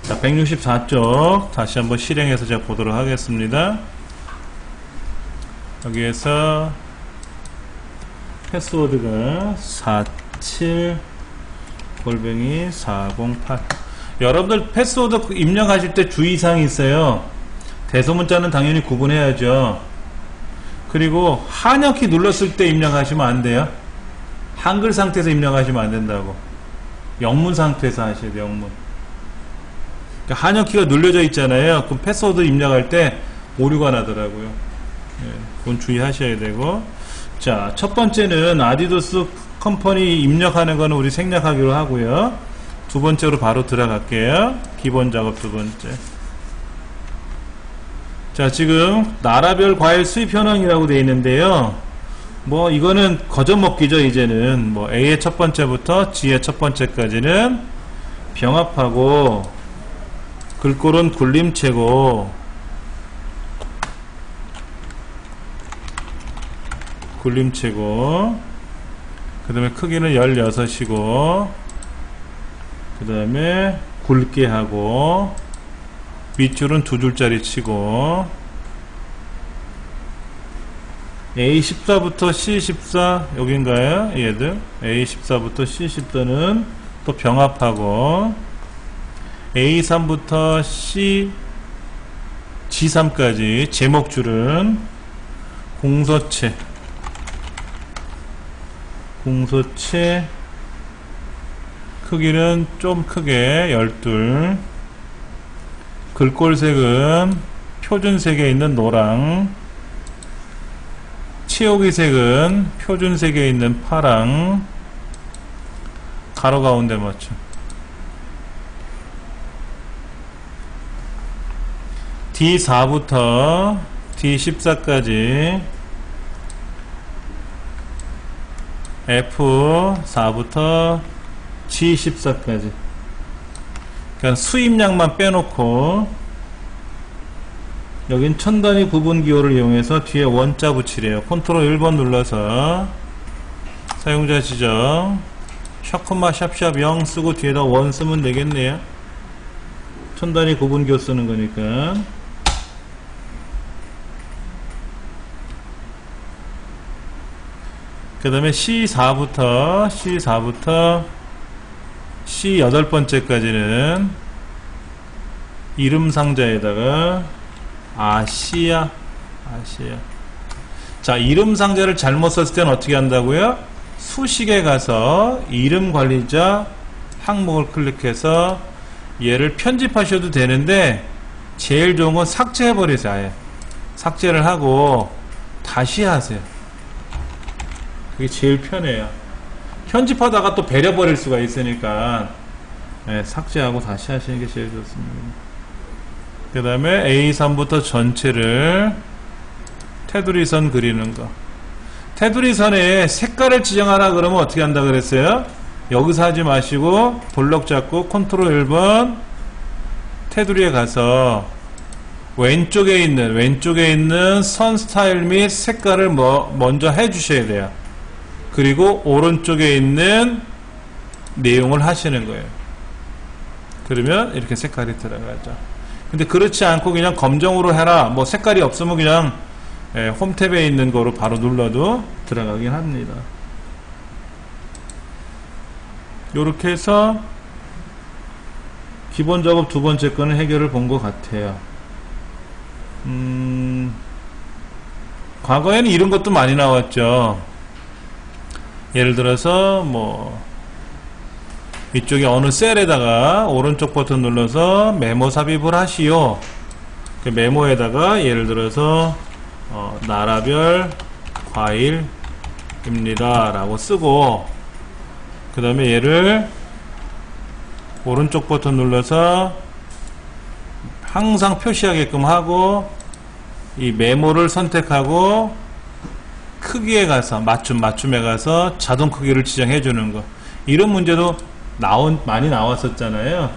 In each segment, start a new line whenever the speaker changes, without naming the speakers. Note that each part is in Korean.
자, 164쪽 다시 한번 실행해서 제가 보도록 하겠습니다. 여기에서 패스워드가 47-408. 여러분들 패스워드 입력하실 때 주의사항이 있어요. 대소문자는 당연히 구분해야죠. 그리고 한역키 눌렀을 때 입력하시면 안 돼요. 한글 상태에서 입력하시면 안 된다고. 영문 상태에서 하셔야 돼요. 영문. 그러니까 한역키가 눌려져 있잖아요. 그럼 패스워드 입력할 때 오류가 나더라고요. 그건 주의하셔야 되고. 자, 첫 번째는 아디도스 컴퍼니 입력하는 거는 우리 생략하기로 하고요. 두 번째로 바로 들어갈게요. 기본 작업 두 번째. 자, 지금 나라별 과일 수입 현황이라고 되어 있는데요. 뭐 이거는 거저먹기죠. 이제는 뭐 A의 첫 번째부터 G의 첫 번째까지는 병합하고 글꼴은 굴림체고 그 다음에 크기는 16이고 그 다음에 굵게 하고 밑줄은 2줄짜리 치고 A14부터 C14 여긴가요? 얘들 A14부터 C14는 또 병합하고 A3부터 G3까지 제목줄은 공서체 크기는 좀 크게 12. 글꼴색은 표준색에 있는 노랑, 치오기 색은 표준색에 있는 파랑, 가로 가운데 맞춤. D4부터 D14까지 F4부터 G14까지. 그러니까 수입량만 빼놓고 여긴 천단위 구분기호를 이용해서 뒤에 원자 붙이래요. 컨트롤 1번 눌러서 사용자 지정 샵콤마 샵샵 0 쓰고 뒤에다 원 쓰면 되겠네요. 천단위 구분기호 쓰는 거니까. 그 다음에 C4부터 C 8번째까지는 이름 상자에다가 아시아. 자, 이름 상자를 잘못 썼을 때는 어떻게 한다고요? 수식에 가서 이름 관리자 항목을 클릭해서 얘를 편집하셔도 되는데 제일 좋은 건 삭제해버리세요. 아예 삭제를 하고 다시 하세요. 그게 제일 편해요. 편집하다가 또 배려버릴 수가 있으니까 삭제하고 다시 하시는 게 제일 좋습니다. 그 다음에 A3부터 전체를 테두리선 그리는 거. 테두리선에 색깔을 지정하라 그러면 어떻게 한다 그랬어요? 여기서 하지 마시고 볼록 잡고 컨트롤 1번 테두리에 가서 왼쪽에 있는 선 스타일 및 색깔을 먼저 해주셔야 돼요. 그리고 오른쪽에 있는 내용을 하시는 거예요. 그러면 이렇게 색깔이 들어가죠. 근데 그렇지 않고 그냥 검정으로 해라, 뭐 색깔이 없으면 그냥 홈탭에 있는 거로 바로 눌러도 들어가긴 합니다. 요렇게 해서 기본 작업 두 번째 거는 해결을 본 것 같아요. 과거에는 이런 것도 많이 나왔죠. 예를 들어서 뭐 이쪽에 어느 셀에다가 오른쪽 버튼 눌러서 메모 삽입을 하시오. 그 메모에다가 예를 들어서 나라별 과일입니다 라고 쓰고 그 다음에 얘를 오른쪽 버튼 눌러서 항상 표시하게끔 하고 이 메모를 선택하고 크기에 가서 맞춤에 가서 자동 크기를 지정해 주는 거. 이런 문제도 많이 나왔었잖아요.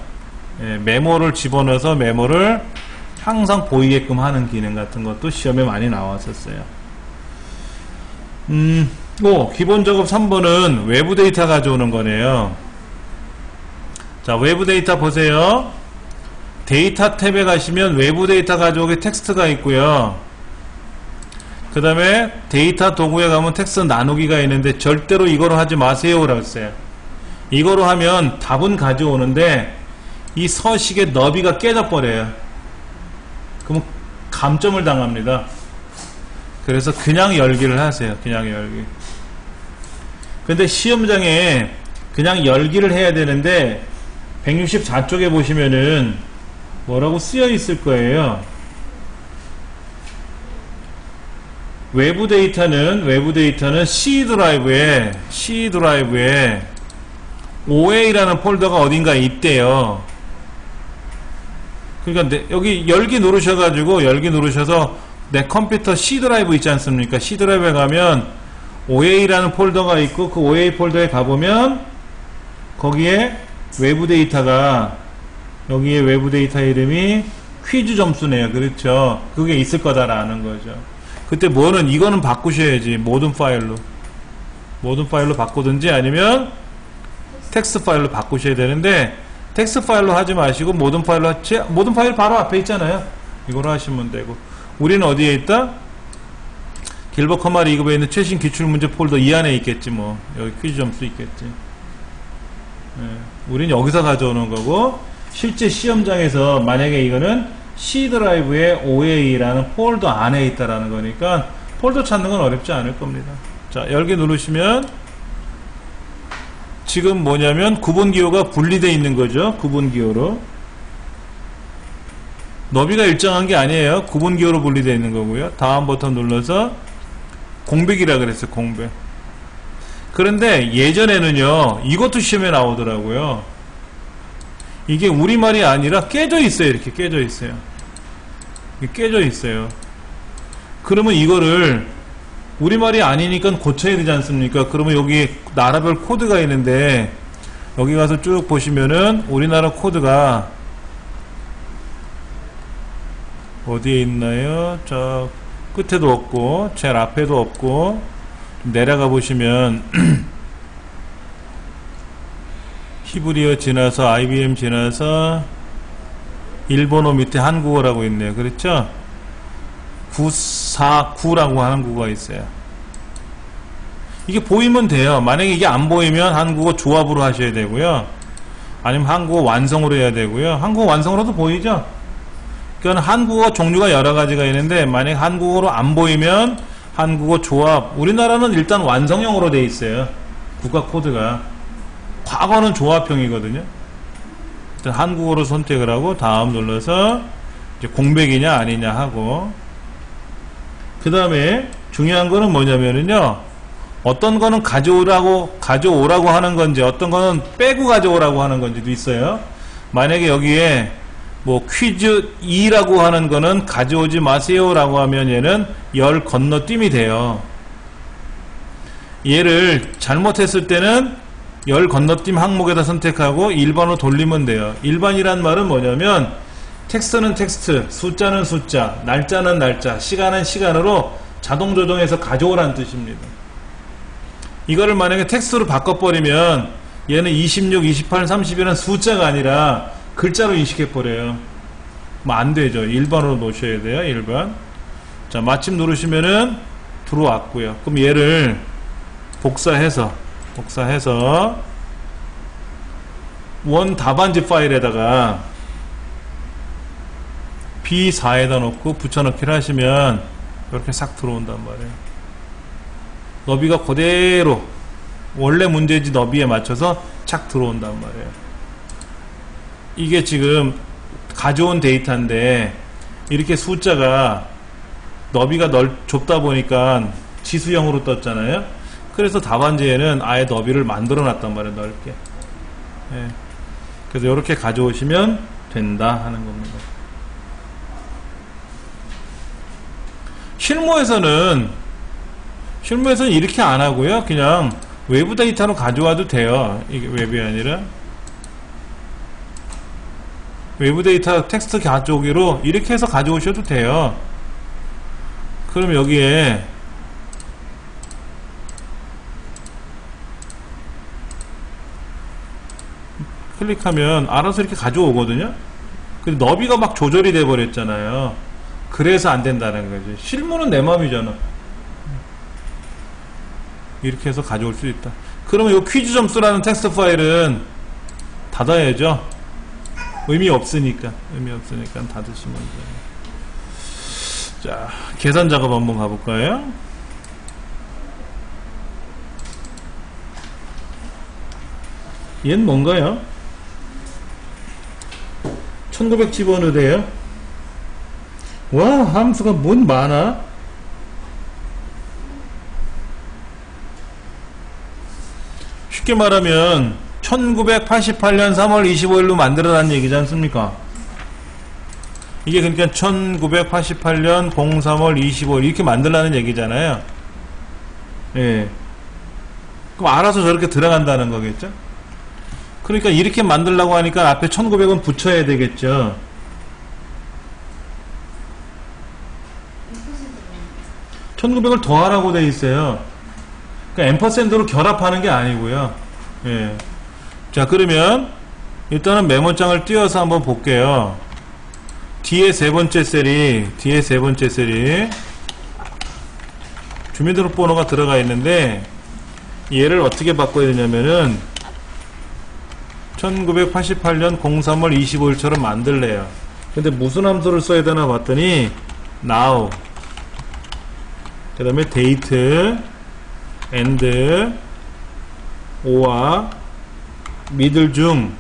메모를 집어넣어서 메모를 항상 보이게끔 하는 기능 같은 것도 시험에 많이 나왔었어요. 기본 작업 3번은 외부 데이터 가져오는 거네요. 자, 외부 데이터 보세요. 데이터 탭에 가시면 외부 데이터 가져오기 텍스트가 있고요. 그 다음에 데이터 도구에 가면 텍스트 나누기가 있는데 절대로 이거로 하지 마세요 라고 했어요. 이거로 하면 답은 가져오는데 이 서식의 너비가 깨져버려요. 그럼 감점을 당합니다. 그래서 그냥 열기를 하세요. 그냥 열기. 근데 시험장에 그냥 열기를 해야 되는데 164쪽에 보시면은 뭐라고 쓰여 있을 거예요. 외부 데이터는 C 드라이브에 OA라는 폴더가 어딘가에 있대요. 그러니까 여기 열기 누르셔서 내 컴퓨터 C 드라이브 있지 않습니까? C 드라이브에 가면 OA라는 폴더가 있고 그 OA 폴더에 가보면 거기에 외부 데이터가 여기에 외부 데이터 이름이 퀴즈 점수네요. 그렇죠? 그게 있을 거다라는 거죠. 그때 이거는 바꾸셔야지. 모든 파일로 바꾸든지 아니면 텍스트 파일로 바꾸셔야 되는데 텍스트 파일로 하지 마시고 모든 파일 바로 앞에 있잖아요. 이걸로 하시면 되고 우리는 어디에 있다? 길버 커마 리그에 있는 최신 기출문제 폴더 이 안에 있겠지 뭐. 여기 퀴즈 점수 있겠지. 우린 여기서 가져오는 거고 실제 시험장에서 만약에 이거는 C 드라이브에 OA라는 폴더 안에 있다라는 거니까 폴더 찾는 건 어렵지 않을 겁니다. 자, 열기 누르시면 지금 뭐냐면 구분기호가 분리되어 있는 거죠. 구분기호로. 너비가 일정한 게 아니에요. 구분기호로 분리되어 있는 거고요. 다음 버튼 눌러서 공백이라 그랬어요. 공백. 그런데 예전에는요. 이것도 시험에 나오더라고요. 이게 우리말이 아니라 깨져 있어요. 이렇게 깨져 있어요. 깨져 있어요. 그러면 이거를 우리말이 아니니까 고쳐야 되지 않습니까? 그러면 여기 나라별 코드가 있는데 여기 가서 쭉 보시면은 우리나라 코드가 어디에 있나요? 저 끝에도 없고 제일 앞에도 없고 내려가 보시면 히브리어 지나서 IBM 지나서 일본어 밑에 한국어라고 있네요. 그렇죠? 949라고 하는 국어가 있어요. 이게 보이면 돼요. 만약에 이게 안 보이면 한국어 조합으로 하셔야 되고요. 아니면 한국어 완성으로 해야 되고요. 한국어 완성으로도 보이죠? 그러니까 한국어 종류가 여러 가지가 있는데 만약에 한국어로 안 보이면 한국어 조합. 우리나라는 일단 완성형으로 돼 있어요. 국가 코드가. 과거는 조합형이거든요. 일단 한국어로 선택을 하고 다음 눌러서 이제 공백이냐 아니냐 하고 그 다음에 중요한 거는 뭐냐면은요 어떤 거는 가져오라고 하는 건지 어떤 거는 빼고 가져오라고 하는 건지도 있어요. 만약에 여기에 뭐 퀴즈 2라고 하는 거는 가져오지 마세요 라고 하면 얘는 열 건너뛰이 돼요. 얘를 잘못했을 때는 열 건너뛰임 항목에다 선택하고 일반으로 돌리면 돼요. 일반이란 말은 뭐냐면 텍스트는 텍스트, 숫자는 숫자, 날짜는 날짜, 시간은 시간으로 자동 조정해서 가져오라는 뜻입니다. 이거를 만약에 텍스트로 바꿔버리면 얘는 26, 28, 30이라는 숫자가 아니라 글자로 인식해버려요. 뭐 안되죠. 일반으로 놓으셔야 돼요. 일반. 자, 마침 누르시면은 들어왔고요. 그럼 얘를 복사해서 원 답안지 파일에다가 B4에다 놓고 붙여넣기를 하시면 이렇게 싹 들어온단 말이에요. 너비가 그대로 원래 문제지 너비에 맞춰서 착 들어온단 말이에요. 이게 지금 가져온 데이터인데 이렇게 숫자가 너비가 좁다 보니까 지수형으로 떴잖아요. 그래서 답안지에는 아예 너비를 만들어 놨단 말이에요. 넓게. 예. 그래서 이렇게 가져오시면 된다 하는 겁니다. 실무에서는 이렇게 안 하고요. 그냥 외부 데이터로 가져와도 돼요. 이게 웹이 아니라 외부 데이터 텍스트 가져오기로 이렇게 해서 가져오셔도 돼요. 그럼 여기에 클릭하면 알아서 이렇게 가져오거든요. 근데 너비가 막 조절이 돼 버렸잖아요. 그래서 안 된다는 거지. 실무는 내 맘이잖아. 이렇게 해서 가져올 수 있다. 그러면 이 퀴즈 점수라는 텍스트 파일은 닫아야죠. 의미 없으니까 닫으시면 돼요. 자, 계산 작업 한번 가볼까요? 얘는 뭔가요? 1900 집어넣어도 돼요? 와, 함수가 뭔 많아? 쉽게 말하면 1988년 3월 25일로 만들어놨는 얘기지 않습니까? 이게 그러니까 1988년 03월 25일 이렇게 만들라는 얘기잖아요. 예. 그럼 알아서 저렇게 들어간다는 거겠죠? 그러니까 이렇게 만들려고 하니까 앞에 1900은 붙여야 되겠죠. (1900을) 더하라고 돼 있어요. 그러니까 앰퍼센드로 결합하는 게 아니고요. 예. 자, 그러면 일단은 메모장을 띄워서 한번 볼게요. 뒤에 세 번째 셀이 주민등록번호가 들어가 있는데 얘를 어떻게 바꿔야 되냐면은 1988년 03월 25일처럼 만들래요. 근데 무슨 함수를 써야 되나 봤더니 now 그 다음에 date and 오와 미들 중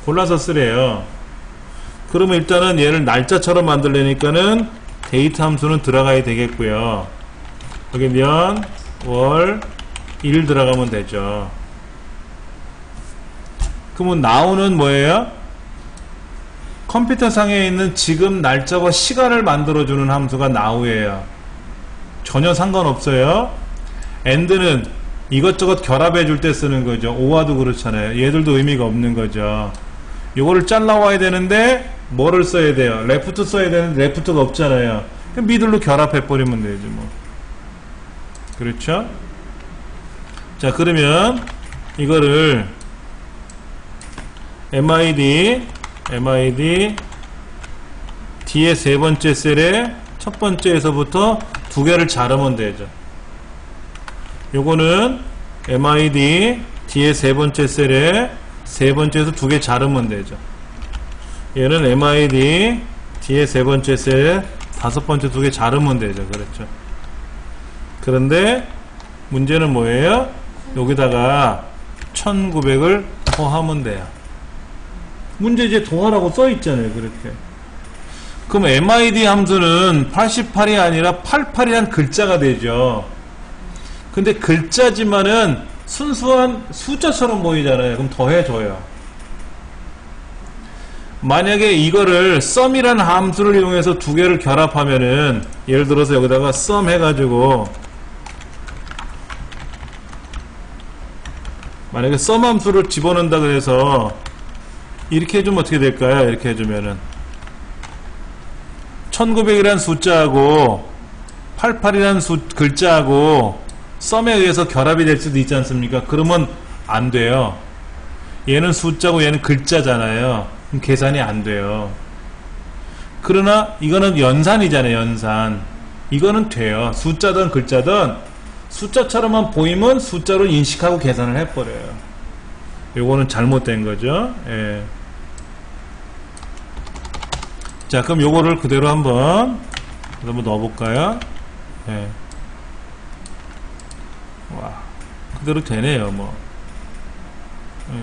골라서 쓰래요. 그러면 일단은 얘를 날짜처럼 만들려니까는 데이트 함수는 들어가야 되겠고요. 여기 년, 월, 일 들어가면 되죠. 그러면 now는 뭐예요? 컴퓨터 상에 있는 지금 날짜와 시간을 만들어주는 함수가 now예요. 전혀 상관없어요. and는 이것저것 결합해 줄 때 쓰는 거죠. 오와도 그렇잖아요. 얘들도 의미가 없는 거죠. 요거를 잘라와야 되는데 뭐를 써야 돼요? 레프트 써야 되는데 레프트가 없잖아요. 그럼 미들로 결합해 버리면 되죠 뭐. 그렇죠? 자, 그러면 이거를 MID 뒤에 세 번째 셀에 첫 번째에서부터 두 개를 자르면 되죠. 요거는 MID 뒤에 세 번째 셀에 세 번째에서 두 개 자르면 되죠. 얘는 MID 뒤에 세 번째 셀에 다섯 번째 두 개 자르면 되죠. 그렇죠. 그런데 문제는 뭐예요? 여기다가 1900을 더하면 돼요. 문제 이제 더하라고 써 있잖아요. 그렇게. 그럼 MID 함수는 88이 아니라 88이란 글자가 되죠. 근데 글자지만은 순수한 숫자처럼 보이잖아요. 그럼 더해줘요. 만약에 이거를 sum이라는 함수를 이용해서 두 개를 결합하면은 예를 들어서 여기다가 sum 해가지고 만약에 sum 함수를 집어넣는다 그래서 이렇게 해주면 어떻게 될까요? 이렇게 해주면은 1900이라는 숫자하고 88이라는 글자하고 썸에 의해서 결합이 될 수도 있지 않습니까? 그러면 안 돼요. 얘는 숫자고 얘는 글자잖아요. 그럼 계산이 안 돼요. 그러나 이거는 연산이잖아요. 연산. 이거는 돼요. 숫자든 글자든 숫자처럼만 보이면 숫자로 인식하고 계산을 해버려요. 요거는 잘못된 거죠. 예. 자, 그럼 요거를 그대로 한번 넣어볼까요? 예. 와, 그대로 되네요, 뭐. 예.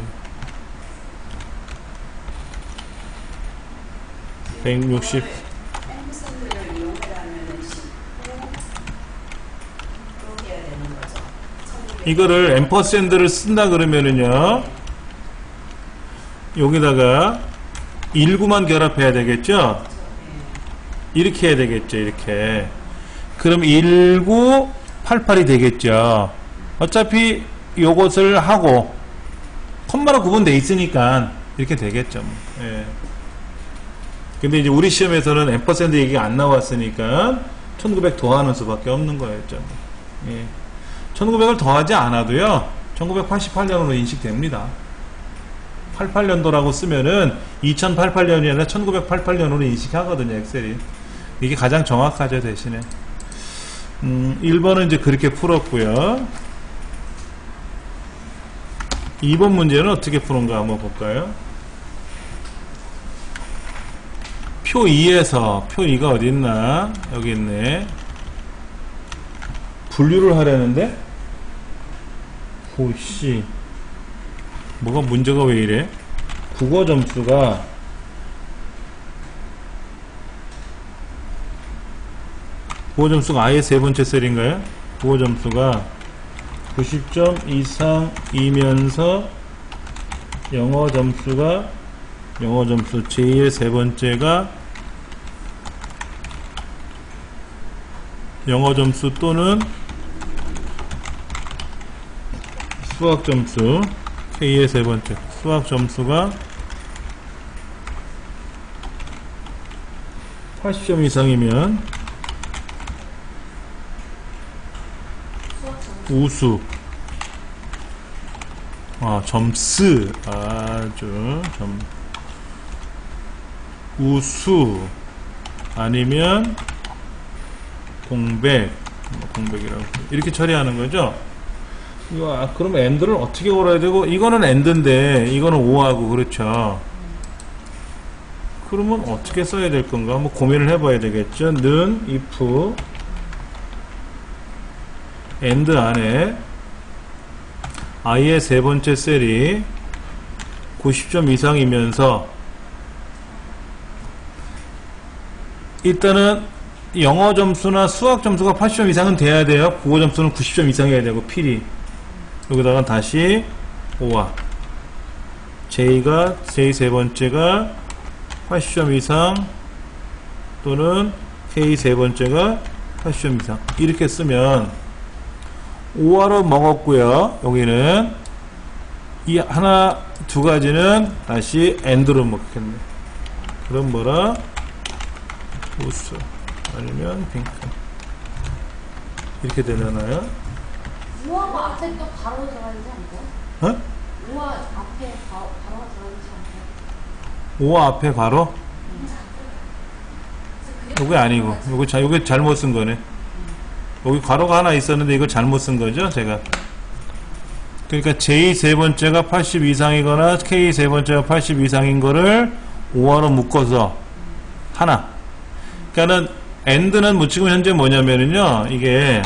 160. 이거를 앰퍼샌드를 쓴다 그러면은요, 여기다가 19만 결합해야 되겠죠? 이렇게 해야 되겠죠, 이렇게. 그럼 1988이 되겠죠. 어차피 요것을 하고 콤마로 구분되어 있으니까 이렇게 되겠죠. 예. 근데 이제 우리 시험에서는 앰퍼샌드 얘기가 안 나왔으니까 1900 더하는 수밖에 없는 거였죠. 예. 1900을 더하지 않아도요 1988년으로 인식됩니다. 88년도라고 쓰면은 2088년이 아니라 1988년으로 인식하거든요, 엑셀이. 이게 가장 정확하죠, 대신에. 1번은 이제 그렇게 풀었고요. 2번 문제는 어떻게 푸는가 한번 볼까요? 표 2에서, 표 2가 어디 있나? 여기 있네. 분류를 하려는데? 오씨. 뭐가 문제가 왜 이래? 국어 점수가 아예 세 번째 셀인가요? 국어 점수가 90점 이상이면서 영어 점수 제2의 세 번째가 영어 점수 또는 수학 점수 K의 세 번째 수학 점수가 80점 이상이면 우수. 점수 우수 아니면 공백이라고 이렇게 처리하는 거죠. 그럼 AND를 어떻게 걸어야 되고, 이거는 AND인데 이거는 O하고 그렇죠. 그러면 어떻게 써야 될 건가 한번 고민을 해봐야 되겠죠. 는 if AND 안에 i의 세 번째 셀이 90점 이상이면서, 일단은 영어 점수나 수학 점수가 80점 이상은 돼야 돼요. 국어 점수는 90점 이상이어야 되고, 필히. 여기다가 다시 O와 J 세 번째가 80점 이상 또는 K 세 번째가 80점 이상 이렇게 쓰면 O화로 먹었고요. 여기는 이 하나 두 가지는 다시 AND로 먹겠네. 그럼 뭐라? 우수 아니면 핑크 이렇게 되려나요?
우아가 앞에 또 바로 들어가야 되지 않나요? 우아 앞에 바로가 들어가야 되지 않나요?
우아 앞에 바로? 요게 아니고 요게 잘못 쓴 거네. 여기 괄호가 하나 있었는데 이걸 잘못 쓴 거죠, 제가. 그러니까 J 세 번째가 80 이상이거나 K 세 번째가 80 이상인 거를 우아로 묶어서 하나. 그러니까는 AND는 지금 현재 뭐냐면은요, 이게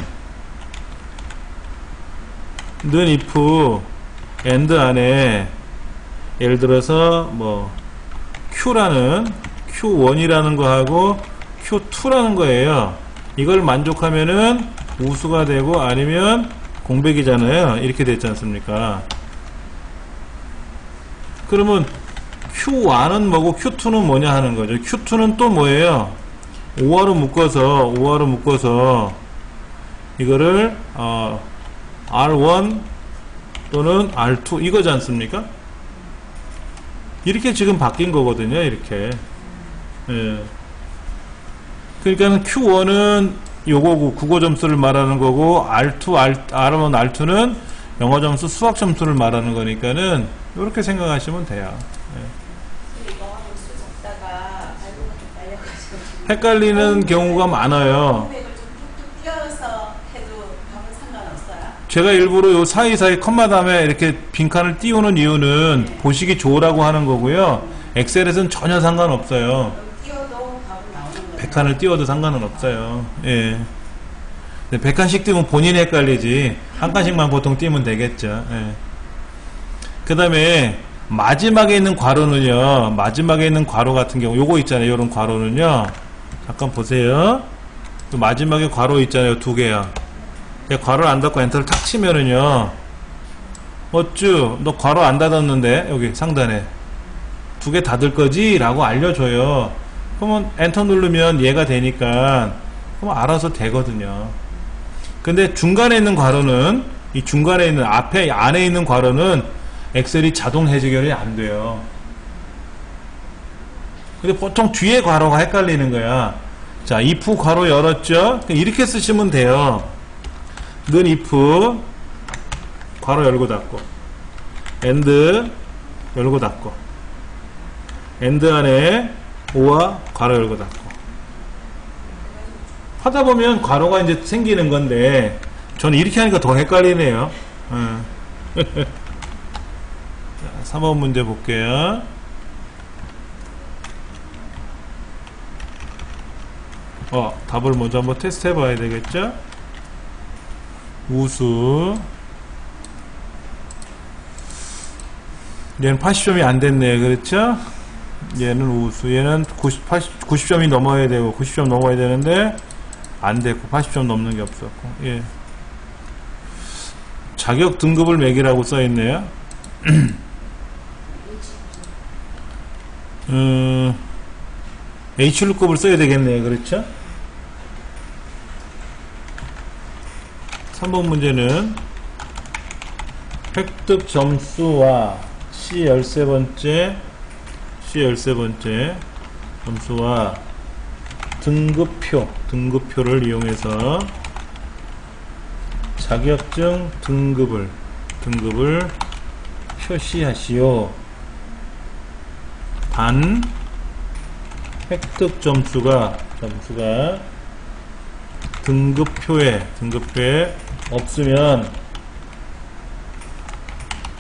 는 if AND 안에 예를 들어서 뭐 Q1이라는 거하고 Q2라는 거예요. 이걸 만족하면은 우수가 되고 아니면 공백이잖아요. 이렇게 됐지 않습니까? 그러면 Q1은 뭐고 Q2는 뭐냐 하는 거죠. Q2는 또 뭐예요? 5화로 묶어서 이거를 R1 또는 R2 이거지 않습니까? 이렇게 지금 바뀐 거거든요. 이렇게. 예. 그러니까는 Q1은 요거고 국어 점수를 말하는 거고 R1, R2는 영어 점수, 수학 점수를 말하는 거니까는 이렇게 생각하시면 돼요. 예. 헷갈리는 경우가 많아요. 제가 일부러 요 사이사이 컴마 다음에 이렇게 빈칸을 띄우는 이유는 보시기 좋으라고 하는 거고요. 엑셀에서는 전혀 상관없어요. 100칸을 띄워도 상관은 없어요. 예. 100칸씩 띄우면 본인이 헷갈리지. 한 칸씩만 보통 띄우면 되겠죠. 예. 그 다음에 마지막에 있는 괄호는요. 마지막에 있는 괄호 같은 경우 요거 있잖아요. 요런 괄호는요. 잠깐 보세요. 마지막에 괄호 있잖아요. 두 개야. 괄호를 안 닫고 엔터를 탁 치면은요, 어쭈 너 괄호 안 닫았는데 여기 상단에 두 개 닫을 거지? 라고 알려줘요. 그러면 엔터 누르면 얘가 되니까 그럼 알아서 되거든요. 근데 중간에 있는 괄호는, 이 중간에 있는 안에 있는 괄호는 엑셀이 자동 해결이 안 돼요. 근데 보통 뒤에 괄호가 헷갈리는 거야. 자, if 괄호 열었죠? 이렇게 쓰시면 돼요. 는 if 괄호 열고 닫고 AND 열고 닫고, AND 안에 OR 괄호 열고 닫고 하다 보면 괄호가 이제 생기는 건데, 저는 이렇게 하니까 더 헷갈리네요. 자, 3번 문제 볼게요. 답을 먼저 한번 테스트 해봐야 되겠죠? 우수. 얘는 80점이 안 됐네요. 그렇죠? 얘는 우수. 얘는 90점이 넘어야 되고, 90점 넘어야 되는데, 안 됐고, 80점 넘는 게 없었고, 예. 자격 등급을 매기라고 써있네요. H루급을 써야 되겠네요. 그렇죠? 3번 문제는 획득 점수와 C 13번째 점수와 등급표를 이용해서 자격증 등급을 표시하시오. 단 획득 점수가 등급표에 없으면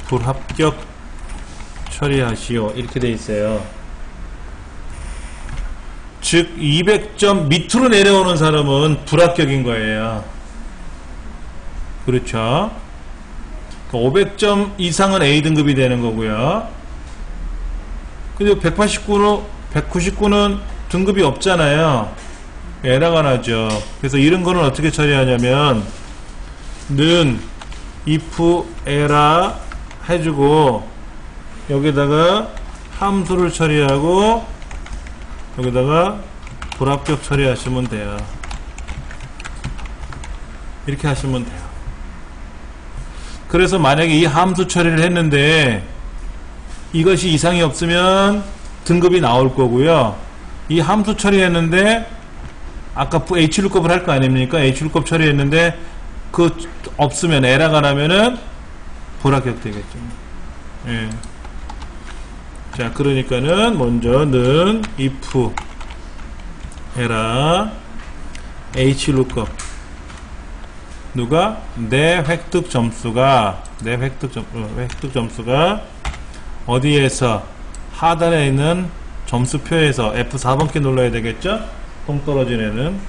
불합격 처리하시오. 이렇게 돼 있어요. 즉 200점 밑으로 내려오는 사람은 불합격인 거예요. 그렇죠? 500점 이상은 A등급이 되는 거고요. 근데 199는 등급이 없잖아요. 에러가 나죠. 그래서 이런 거는 어떻게 처리하냐면, 는 if error 해주고, 여기다가 함수를 처리하고, 여기다가 불합격 처리하시면 돼요. 이렇게 하시면 돼요. 그래서 만약에 이 함수 처리를 했는데 이것이 이상이 없으면 등급이 나올 거고요. 이 함수 처리했는데 아까 H루급을 할 거 아닙니까? H루급 처리했는데 그 없으면 에러가 나면은 불합격 되겠죠. 예. 자, 그러니까는 먼저는 if error H루급 누가 내 획득 점수가 어디에서 하단에 있는 점수표에서 F4번 키 눌러야 되겠죠? 동떨어진 애는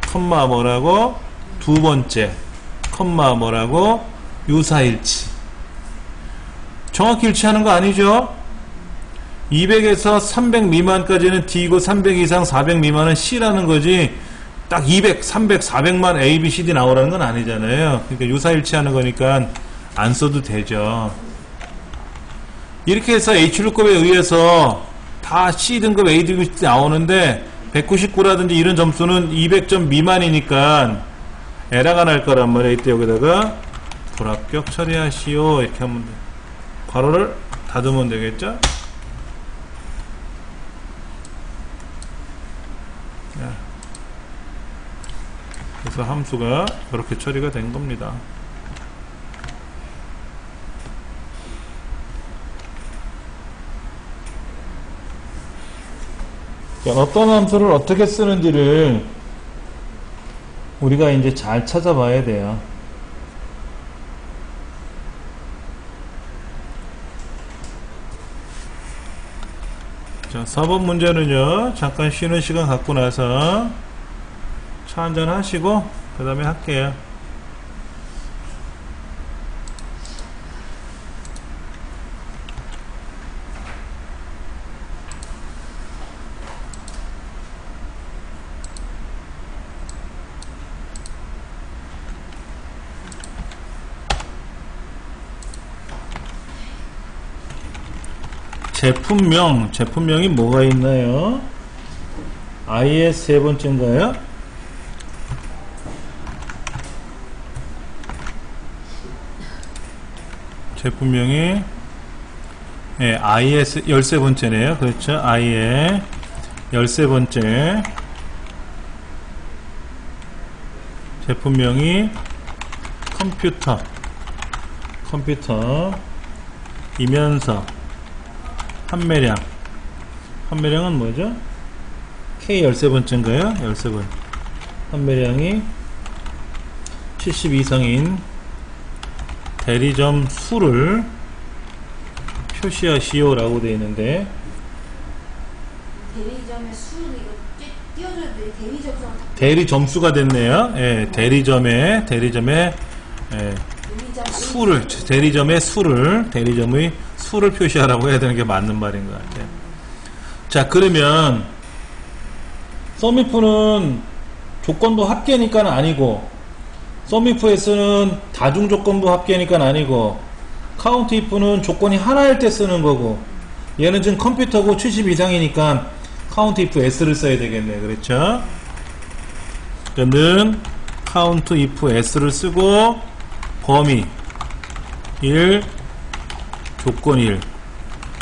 컴마 뭐라고? 두 번째 컴마 뭐라고? 유사일치. 정확히 일치하는 거 아니죠? 200에서 300 미만까지는 D고 300 이상 400 미만은 C라는 거지, 딱 200, 300, 400만 A, B, C, D 나오라는 건 아니잖아요. 그러니까 유사일치하는 거니까 안 써도 되죠. 이렇게 해서 H루급에 의해서 다 C등급, A등급 나오는데 199라든지 이런 점수는 200점 미만이니까 에러가 날 거란 말이에요. 이때 여기다가 불합격 처리하시오 이렇게 하면 돼요. 괄호를 닫으면 되겠죠? 그래서 함수가 그렇게 처리가 된 겁니다. 어떤 함수를 어떻게 쓰는지를 우리가 이제 잘 찾아봐야 돼요. 자, 4번 문제는요, 잠깐 쉬는 시간 갖고 나서 차 한잔 하시고 그 다음에 할게요. 제품명이 뭐가 있나요? IS 세 번째인가요? 제품명이 IS 13번째네요. 그렇죠? IS 13번째 제품명이 컴퓨터이면서 판매량은 뭐죠? K 13번째인가요? 13번. 판매량이 70 이상인 대리점 수를 표시하시오 라고 되어 있는데,
대리점의 수는 이거 띄워줘야 돼.
대리점수가 됐네요. 예, 대리점의 예, 수를, 대리점의 수를 표시하라고 해야 되는 게 맞는 말인 것 같아요. 자, 그러면 썸이프는 조건부 합계니까 아니고, 썸이프에서는 다중조건부 합계니까 아니고, 카운트 if는 조건이 하나일 때 쓰는 거고, 얘는 지금 컴퓨터고 70 이상이니까 카운트 if s를 써야 되겠네. 그렇죠? 그러면 카운트 if s를 쓰고 범위 1 조건 1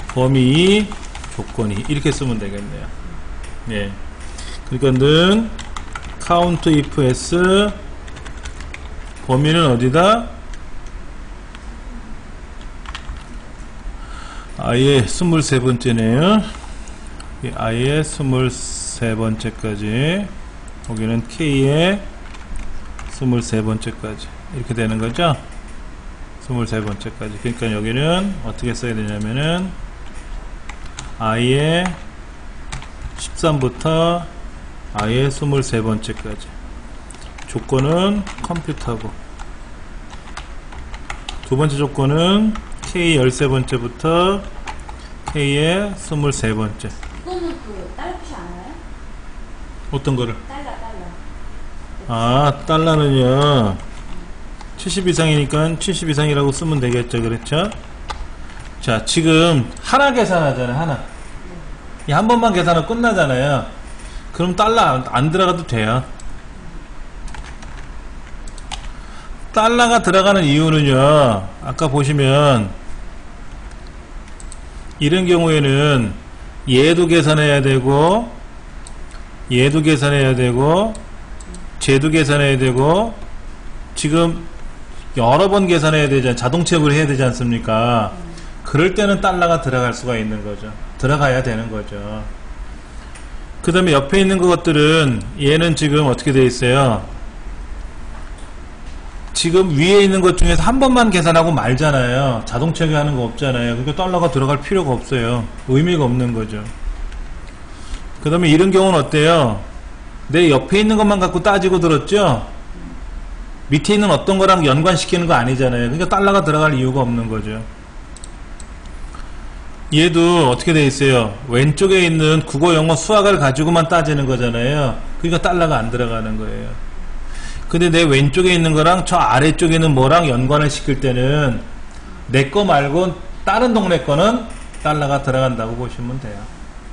범위 2 조건 2 이렇게 쓰면 되겠네요. 예. 그러니까는 count if s 범위는 어디다? 아예 23번째네요. 아예 23번째까지, 여기는 K의 23번째까지 이렇게 되는 거죠. 23번째까지. 그러니까 여기는 어떻게 써야 되냐면은 아예 13부터 아예 23번째까지 조건은 컴퓨터고, 두 번째 조건은 K 13번째부터 K의 23번째.
이거는 그 달러 표시 안 해요?
어떤 거를?
달러.
아, 달러는요 70 이상이니까 70 이상이라고 쓰면 되겠죠. 그렇죠? 자, 지금 하나 계산하잖아요. 하나. 이 한 번만 계산하고 끝나잖아요. 그럼 달러 안 들어가도 돼요. 달러가 들어가는 이유는요, 아까 보시면 이런 경우에는 얘도 계산해야 되고, 얘도 계산해야 되고, 쟤도 계산해야 되고, 지금 여러 번 계산해야 되잖아요. 자동체크를 해야 되지 않습니까? 그럴 때는 달러가 들어갈 수가 있는 거죠. 들어가야 되는 거죠. 그 다음에 옆에 있는 것들은, 얘는 지금 어떻게 되어 있어요? 지금 위에 있는 것 중에서 한 번만 계산하고 말잖아요. 자동차게 하는 거 없잖아요. 그러니까 달러가 들어갈 필요가 없어요. 의미가 없는 거죠. 그 다음에 이런 경우는 어때요? 내 옆에 있는 것만 갖고 따지고 들었죠? 밑에 있는 어떤 거랑 연관시키는 거 아니잖아요. 그러니까 달러가 들어갈 이유가 없는 거죠. 얘도 어떻게 돼 있어요? 왼쪽에 있는 국어, 영어, 수학을 가지고만 따지는 거잖아요. 그러니까 달러가 안 들어가는 거예요. 근데 내 왼쪽에 있는 거랑 저 아래쪽에 있는 뭐랑 연관을 시킬 때는 내 거 말고 다른 동네 거는 달러가 들어간다고 보시면 돼요.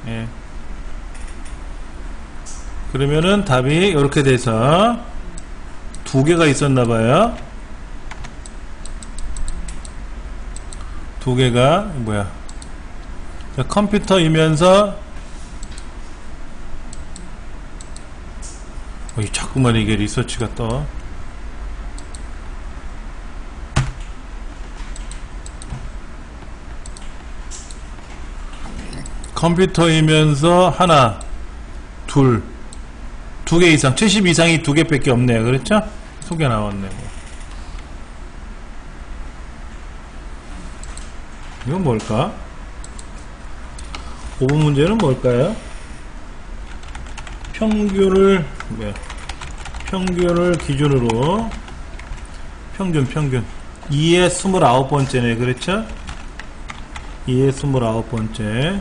예. 그러면은 답이 이렇게 돼서 두 개가 있었나 봐요. 두 개가 뭐야? 컴퓨터이면서 자꾸만 이게 리서치가 떠. 컴퓨터이면서 하나, 둘, 두 개 이상, 70 이상이 두 개밖에 없네요. 그렇죠? 속에 나왔네요. 이건 뭘까? 5번 문제는 뭘까요? 평균을 기준으로 평균 2의 29번째네. 그렇죠? 2의 29번째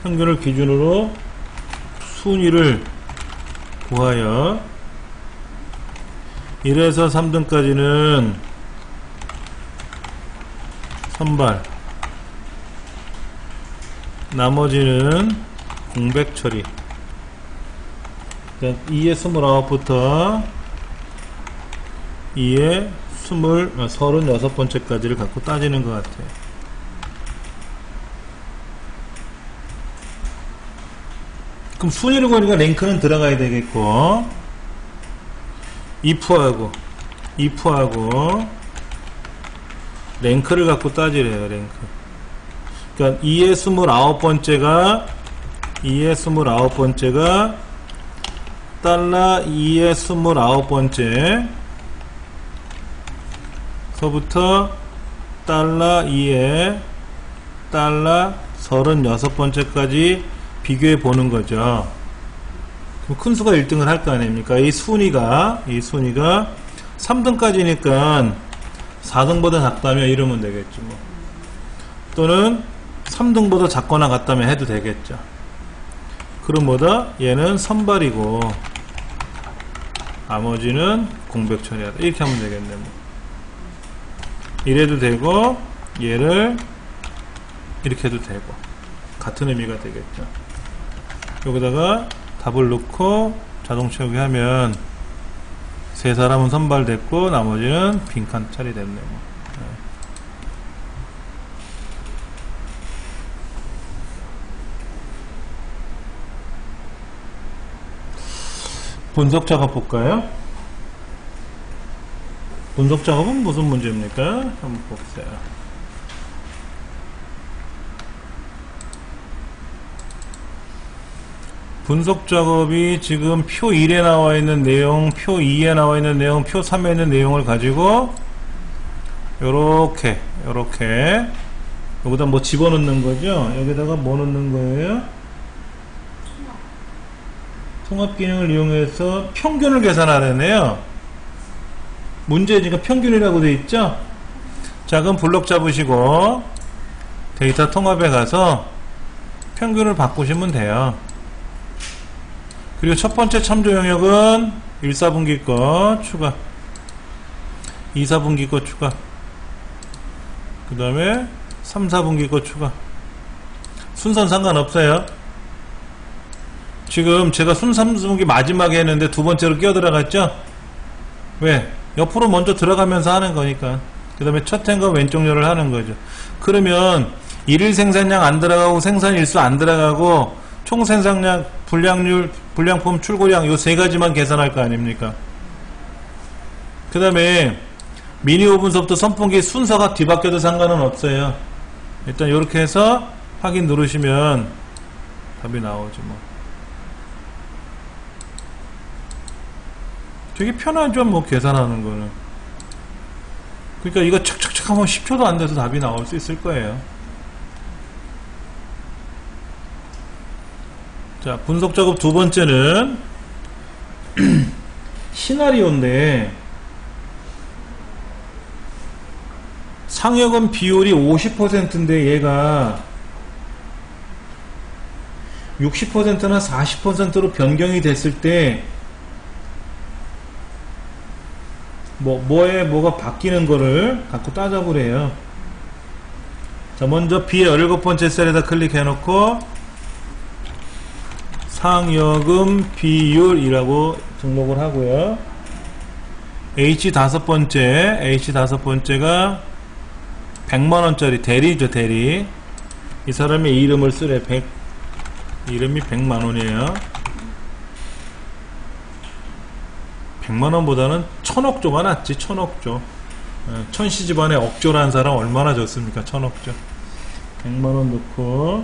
평균을 기준으로 순위를 구하여 1에서 3등까지는 선발, 나머지는 공백 처리. 2의 29부터 2의 36번째까지를 갖고 따지는 것 같아요. 그럼 순위를 구하니까 랭크는 들어가야 되겠고, if하고 랭크를 갖고 따지래요. 랭크. 그러니까 2의 29번째가 달러 2의 29번째 서부터 달러 2의 달러 36번째까지 비교해 보는 거죠. 그럼 큰 수가 1등을 할 거 아닙니까? 이 순위가 3등까지니까 4등보다 작다면 이러면 되겠죠. 뭐. 또는 3등보다 작거나 같다면 해도 되겠죠. 그럼 뭐다? 얘는 선발이고 나머지는 공백 처리하다. 이렇게 하면 되겠네. 뭐. 이래도 되고 얘를 이렇게 해도 되고 같은 의미가 되겠죠. 여기다가 답을 넣고 자동 채우기 하면 세 사람은 선발됐고 나머지는 빈칸 처리됐네. 뭐. 분석 작업 볼까요? 분석 작업은 무슨 문제입니까? 한번 봅시다. 분석 작업이 지금 표 1에 나와 있는 내용, 표 2에 나와 있는 내용, 표 3에 있는 내용을 가지고 요렇게 여기다 뭐 집어넣는 거죠? 여기다가 뭐 넣는 거예요? 통합 기능을 이용해서 평균을 계산하려네요. 문제에 지금 평균이라고 되어 있죠? 자, 그럼 블록 잡으시고 데이터 통합에 가서 평균을 바꾸시면 돼요. 그리고 첫 번째 참조 영역은 1, 4분기 거 추가, 2, 4분기 거 추가, 그 다음에 3, 4분기 거 추가. 순서는 상관없어요. 지금 제가 순 3분기 마지막에 했는데 두 번째로 끼어 들어갔죠? 왜? 옆으로 먼저 들어가면서 하는 거니까. 그 다음에 첫 행과 왼쪽 열을 하는 거죠. 그러면 일일 생산량 안 들어가고 생산일수 안 들어가고 총 생산량, 불량률, 불량품 출고량 요 세 가지만 계산할 거 아닙니까? 그 다음에 미니 오븐서부터 선풍기 순서가 뒤바뀌어도 상관은 없어요. 일단 이렇게 해서 확인 누르시면 답이 나오죠. 뭐. 되게 편하죠, 뭐 계산하는 거는. 그러니까 이거 착착착 하면 10초도 안 돼서 답이 나올 수 있을 거예요. 자, 분석 작업 두 번째는 시나리오인데 상여금 비율이 50%인데 얘가 60%나 40%로 변경이 됐을 때 뭐가 바뀌는 거를 갖고 따져보래요. 자, 먼저 B의 17번째 셀에다 클릭해 놓고 상여금 비율이라고 등록을 하고요. H 다섯 번째가 100만원짜리 대리죠, 대리. 이 사람의 이름을 쓰래. 이름이 100만원이에요. 100만원보다는 1000억조가 낫지. 1000억조. 천시집안에 억조라는 사람 얼마나 좋습니까? 1000억조. 100만원 넣고,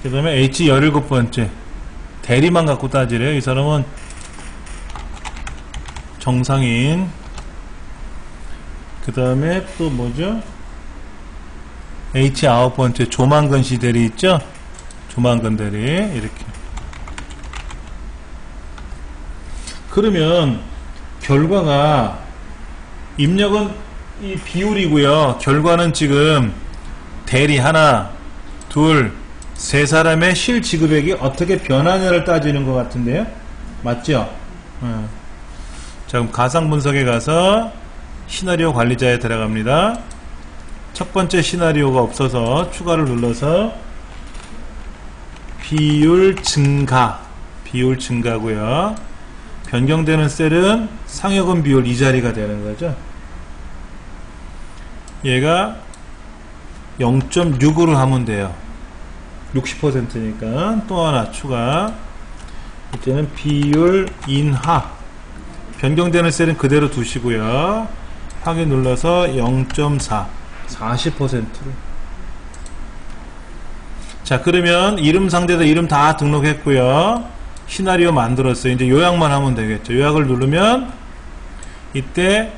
그 다음에 H 17번째 대리만 갖고 따지래요. 이 사람은 정상인. 그 다음에 또 뭐죠? H 9번째 조만근씨 대리 있죠? 조만근 대리. 이렇게. 그러면 결과가 입력은 이 비율이고요. 결과는 지금 대리 하나, 둘, 세 사람의 실지급액이 어떻게 변하냐를 따지는 것 같은데요. 맞죠? 자, 그럼 가상 분석에 가서 시나리오 관리자에 들어갑니다. 첫 번째 시나리오가 없어서 추가를 눌러서 비율 증가고요. 변경되는 셀은 상여금 비율 이 자리가 되는 거죠. 얘가 0.6으로 하면 돼요. 60%니까 또 하나 추가. 이제는 비율 인하. 변경되는 셀은 그대로 두시고요. 확인 눌러서 0.4 40%를 자, 그러면 이름 상자에다 이름 다 등록했고요. 시나리오 만들었어요. 이제 요약만 하면 되겠죠. 요약을 누르면 이때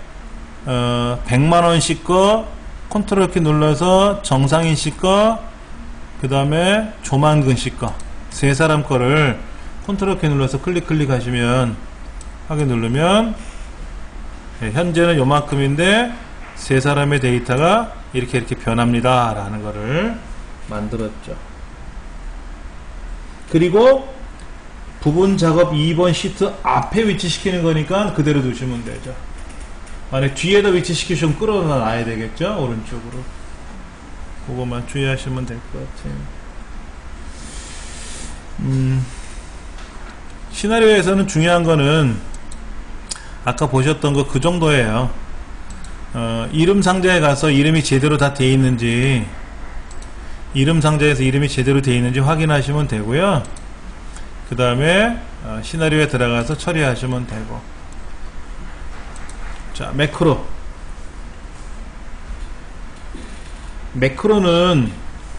100만원 씨 거 컨트롤 키 눌러서 정상인 씨 거, 그 다음에 조만근 씨 거, 세 사람 거를 컨트롤 키 눌러서 클릭하시면, 확인 누르면, 현재는 요만큼인데 세 사람의 데이터가 이렇게 변합니다 라는 거를 만들었죠. 그리고 부분 작업 2번 시트 앞에 위치시키는 거니까 그대로 두시면 되죠. 만약 뒤에다 위치시키시면 끌어놔야 되겠죠. 오른쪽으로. 그거만 주의하시면 될 것 같아요. 시나리오에서는 중요한 거는 아까 보셨던 거 그 정도예요. 이름 상자에 가서 이름이 제대로 다 돼 있는지, 이름 상자에서 이름이 제대로 돼 있는지 확인하시면 되고요. 그 다음에 시나리오에 들어가서 처리하시면 되고. 자, 매크로는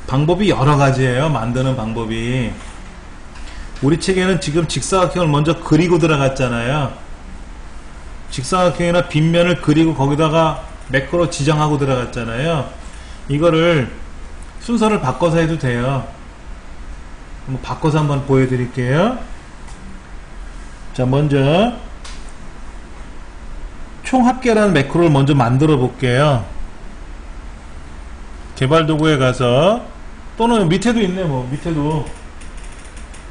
방법이 여러 가지예요. 만드는 방법이. 우리 책에는 지금 직사각형을 먼저 그리고 들어갔잖아요. 직사각형이나 빗면을 그리고 거기다가 매크로 지정하고 들어갔잖아요. 이거를 순서를 바꿔서 해도 돼요. 한번 바꿔서 한번 보여드릴게요. 자, 먼저 총합계라는 매크로를 먼저 만들어 볼게요. 개발 도구에 가서, 또는 밑에도 있네.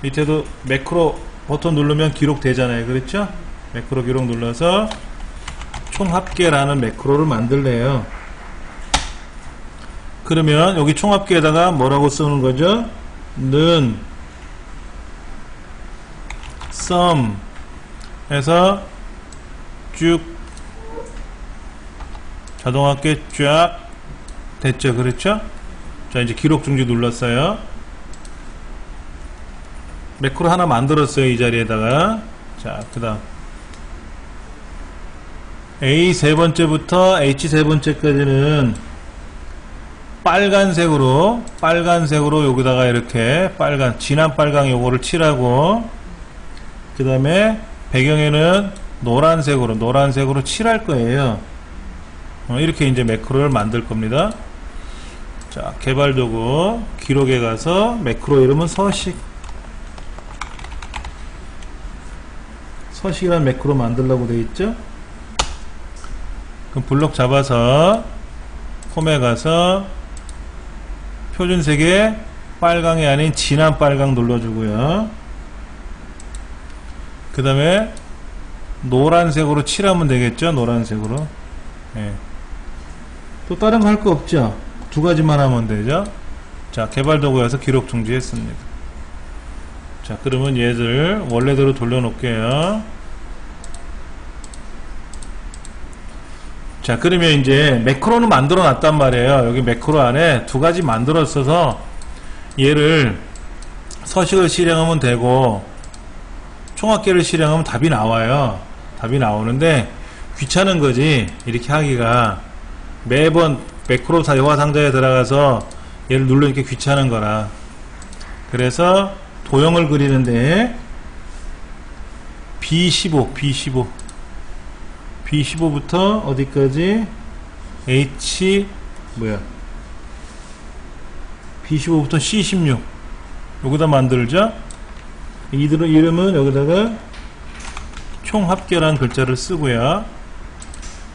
밑에도 매크로 버튼 누르면 기록 되잖아요. 그렇죠? 매크로 기록 눌러서 총합계라는 매크로를 만들래요. 그러면 여기 총합계에다가 뭐라고 쓰는 거죠? 는 sum 해서 쭉 자동합계 쫙 됐죠. 그렇죠? 자, 이제 기록 중지 눌렀어요. 매크로 하나 만들었어요. 이 자리에다가. 자, 그 다음 A 세 번째부터 H 세 번째까지는 빨간색으로 여기다가 이렇게 진한 빨강 요거를 칠하고, 그 다음에 배경에는 노란색으로 칠할 거예요. 이렇게 이제 매크로를 만들 겁니다. 자, 개발 도구 기록에 가서 매크로 이름은 서식이라는 매크로 만들려고 돼 있죠. 그럼 블록 잡아서 홈에 가서 표준색의 빨강이 아닌 진한 빨강 눌러주고요. 그 다음에 노란색으로 칠하면 되겠죠. 노란색으로. 예. 또 다른 거 할 거 없죠. 두 가지만 하면 되죠. 자, 개발 도구에서 기록 중지했습니다. 자, 그러면 얘들 원래대로 돌려놓을게요. 자, 그러면 이제 매크로는 만들어 놨단 말이에요. 여기 매크로 안에 두 가지 만들었어서 얘를 서식을 실행하면 되고 총합계를 실행하면 답이 나와요. 답이 나오는데 귀찮은 거지. 이렇게 하기가 매번 매크로 대화 상자에 들어가서 얘를 누르니까 귀찮은 거라. 그래서 도형을 그리는데 B15부터 어디까지 B15부터 C16 여기다 만들죠. 이들의 이름은 여기다가 총합계라는 글자를 쓰고요.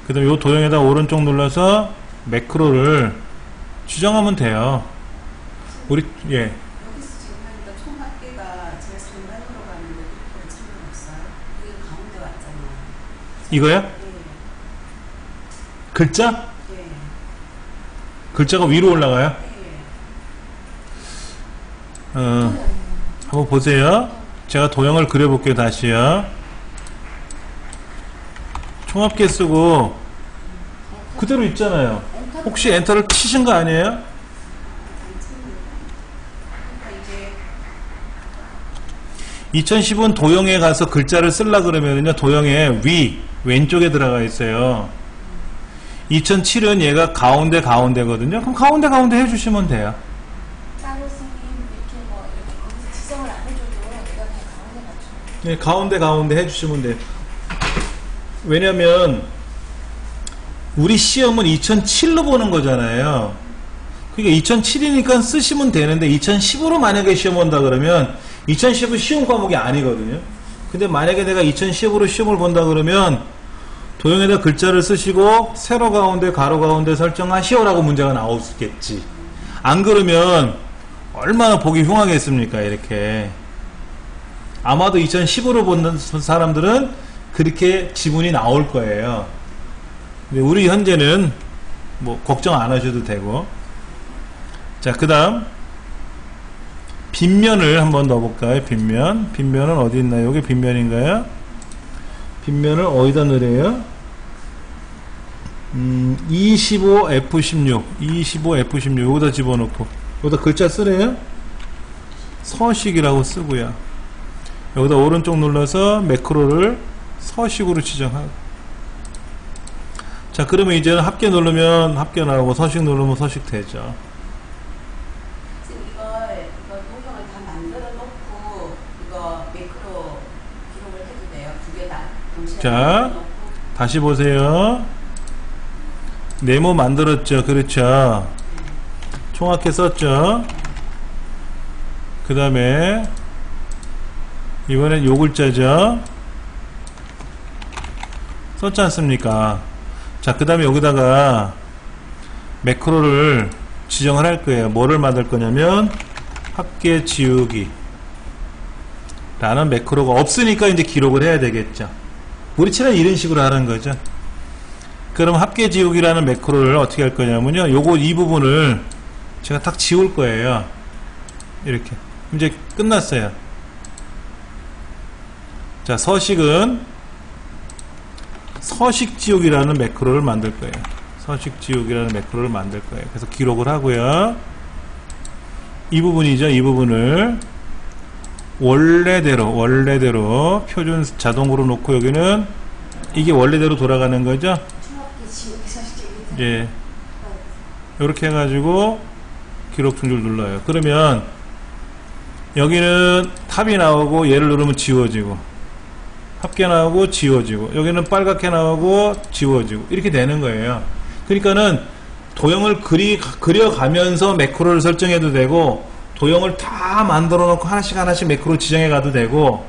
그 다음에 이 도형에다 오른쪽 눌러서 매크로를 지정하면 돼요.
여기서 지금 하니까 총합계가 제일 상단으로 가는데 그걸 상관없어요. 이게 가운데 왔잖아요.
이거요?
네.
글자?
네.
글자가 위로 올라가요?
네.
한번 보세요. 제가 도형을 그려볼게요. 다시요. 총합계 쓰고 그대로 있잖아요. 혹시 엔터를 치신 거 아니에요? 2010은 도형에 가서 글자를 쓰려 그러면요, 도형의 왼쪽에 들어가 있어요. 2007은 얘가 가운데거든요. 그럼 가운데 해주시면 돼요.
따로 스님 뭐 이렇게 여기서 지정을 안 해줘도 내가 그냥 가운데 맞추면
네, 가운데 해주시면 돼요. 왜냐면 우리 시험은 2007로 보는 거잖아요. 그러니까 2007이니까 쓰시면 되는데 2010으로 만약에 시험 온다 그러면 2010은 쉬운 과목이 아니거든요. 근데 만약에 내가 2010으로 시험을 본다 그러면 도형에다 글자를 쓰시고 세로 가운데 가로 가운데 설정하시오라고 문제가 나오겠지. 안 그러면 얼마나 보기 흉하겠습니까? 이렇게. 아마도 2010으로 보는 사람들은 그렇게 지문이 나올 거예요. 근데 우리 현재는 뭐 걱정 안 하셔도 되고. 자, 그 다음 빗면을 한번 넣어볼까요? 빗면은 어디 있나요? 여기 빗면인가요? 빗면을 어디다 넣으래요? 25F16 여기다 집어넣고 여기다 글자 쓰래요? 서식이라고 쓰고요. 여기다 오른쪽 눌러서 매크로를 서식으로 지정하고. 자, 그러면 이제는 합계 누르면 합계 나오고 서식 누르면 서식 되죠.
지금 이거 도형을 다 만들어 놓고 이거 매크로 기록을 해도 돼요? 두 개 다 동시에
자,
만들어 놓고.
다시 보세요. 네모 만들었죠. 그렇죠. 총합계 썼죠. 그 다음에 이번엔 요 글자죠. 썼지 않습니까? 자, 그 다음에 여기다가 매크로를 지정을 할 거예요. 뭐를 만들 거냐면 합계 지우기 라는 매크로가 없으니까 이제 기록을 해야 되겠죠. 우리처럼 이런 식으로 하는 거죠. 그럼 합계 지우기라는 매크로를 어떻게 할 거냐면요. 요거 이 부분을 제가 딱 지울 거예요. 이렇게. 이제 끝났어요. 자, 서식은 서식 지우기라는 매크로를 만들 거예요. 서식 지우기라는 매크로를 만들 거예요. 그래서 기록을 하고요. 이 부분이죠. 이 부분을 원래대로 표준 자동으로 놓고 여기는 이게 원래대로 돌아가는 거죠.
중학교 지우개 서식
예. 이렇게 해가지고 기록 중지를 눌러요. 그러면 여기는 탑이 나오고 얘를 누르면 지워지고 합계 나오고 지워지고 여기는 빨갛게 나오고 지워지고 이렇게 되는 거예요. 그러니까는 도형을 그려가면서 매크로를 설정해도 되고 도형을 다 만들어 놓고 하나씩 매크로 지정해 가도 되고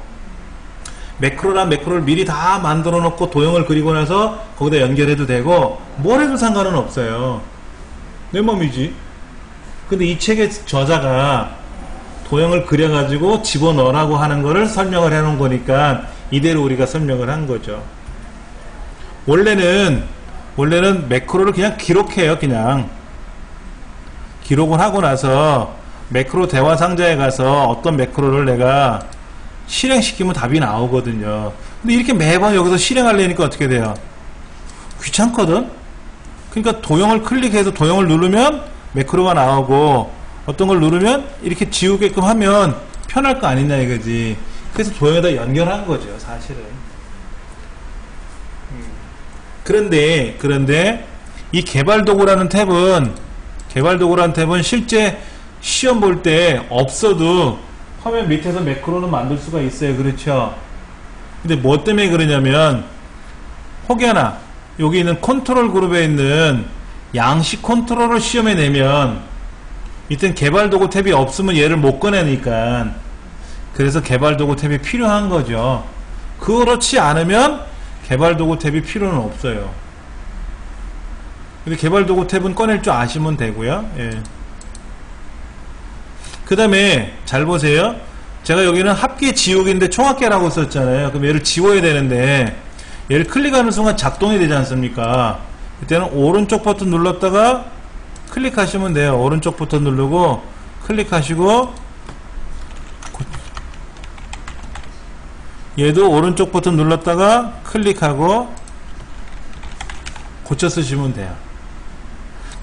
매크로란 매크로를 미리 다 만들어 놓고 도형을 그리고 나서 거기다 연결해도 되고 뭘 해도 상관은 없어요. 내 맘이지. 근데 이 책의 저자가 도형을 그려가지고 집어넣으라고 하는 거를 설명을 해 놓은 거니까 이대로 우리가 설명을 한 거죠. 원래는 매크로를 그냥 기록해요. 그냥 기록을 하고 나서 매크로 대화 상자에 가서 어떤 매크로를 내가 실행시키면 답이 나오거든요. 근데 이렇게 매번 여기서 실행하려니까 어떻게 돼요? 귀찮거든? 그러니까 도형을 클릭해서 도형을 누르면 매크로가 나오고 어떤 걸 누르면 이렇게 지우게끔 하면 편할 거 아니냐 이거지. 그래서 도형에다 연결한 거죠, 사실은. 그런데 이 개발도구라는 탭은 실제 시험 볼 때 없어도 화면 밑에서 매크로는 만들 수가 있어요. 그렇죠? 근데 뭐 때문에 그러냐면 혹여나 여기 있는 컨트롤 그룹에 있는 양식 컨트롤을 시험에 내면 이땐 개발도구 탭이 없으면 얘를 못 꺼내니까 그래서 개발도구 탭이 필요한 거죠. 그렇지 않으면 개발도구 탭이 필요는 없어요. 근데 개발도구 탭은 꺼낼 줄 아시면 되고요. 예. 그 다음에 잘 보세요. 제가 여기는 합계 지우기인데 총합계라고 썼잖아요. 그럼 얘를 지워야 되는데 얘를 클릭하는 순간 작동이 되지 않습니까? 이때는 오른쪽 버튼 눌렀다가 클릭하시면 돼요. 오른쪽 버튼 누르고 클릭하시고 얘도 오른쪽 버튼 눌렀다가 클릭하고 고쳐 쓰시면 돼요.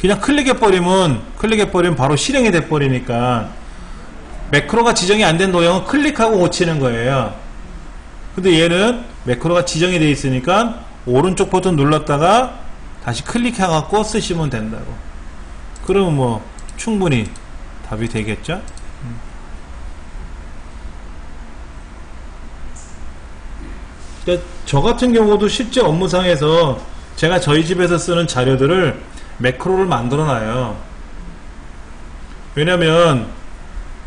그냥 클릭해버리면 바로 실행이 돼버리니까 매크로가 지정이 안 된 도형은 클릭하고 고치는 거예요. 근데 얘는 매크로가 지정이 되어 있으니까 오른쪽 버튼 눌렀다가 다시 클릭해갖고 쓰시면 된다고. 그러면 뭐 충분히 답이 되겠죠? 그러니까 저 같은 경우도 실제 업무상에서 제가 저희 집에서 쓰는 자료들을 매크로를 만들어 놔요. 왜냐면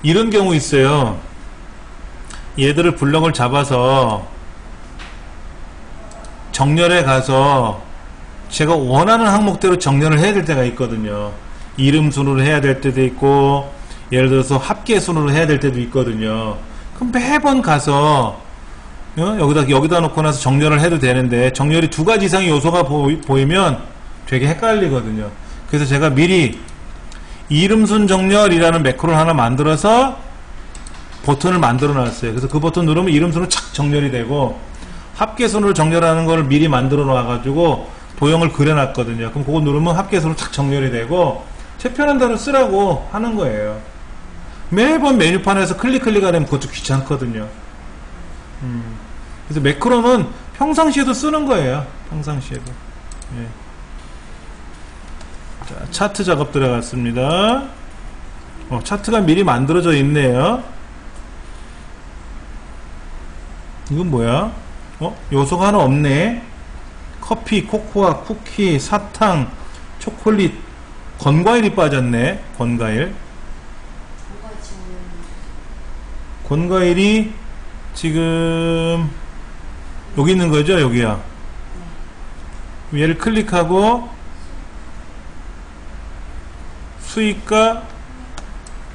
이런 경우 있어요. 얘들을 블럭을 잡아서 정렬해 가서 제가 원하는 항목대로 정렬을 해야 될 때가 있거든요. 이름 순으로 해야 될 때도 있고, 예를 들어서 합계 순으로 해야 될 때도 있거든요. 그럼 매번 가서 여기다 놓고 나서 정렬을 해도 되는데, 정렬이 2가지 이상의 요소가 보이면 되게 헷갈리거든요. 그래서 제가 미리 이름순 정렬이라는 매크로를 하나 만들어서 버튼을 만들어 놨어요. 그래서 그 버튼 누르면 이름순으로 착 정렬이 되고, 합계순으로 정렬하는 걸 미리 만들어 놔가지고 도형을 그려놨거든요. 그럼 그거 누르면 합계순으로 착 정렬이 되고, 제 편한 대로 쓰라고 하는 거예요. 매번 메뉴판에서 클릭하려면 그것도 귀찮거든요. 그래서 매크로는 평상시에도 쓰는 거예요. 평상시에도. 예. 자, 차트 작업 들어갔습니다. 차트가 미리 만들어져 있네요. 이건 뭐야? 요소가 하나 없네. 커피, 코코아, 쿠키, 사탕, 초콜릿, 건과일이 빠졌네. 건과일. 건과일이 지금 여기 있는 거죠? 여기야. 얘를 클릭하고 수익가,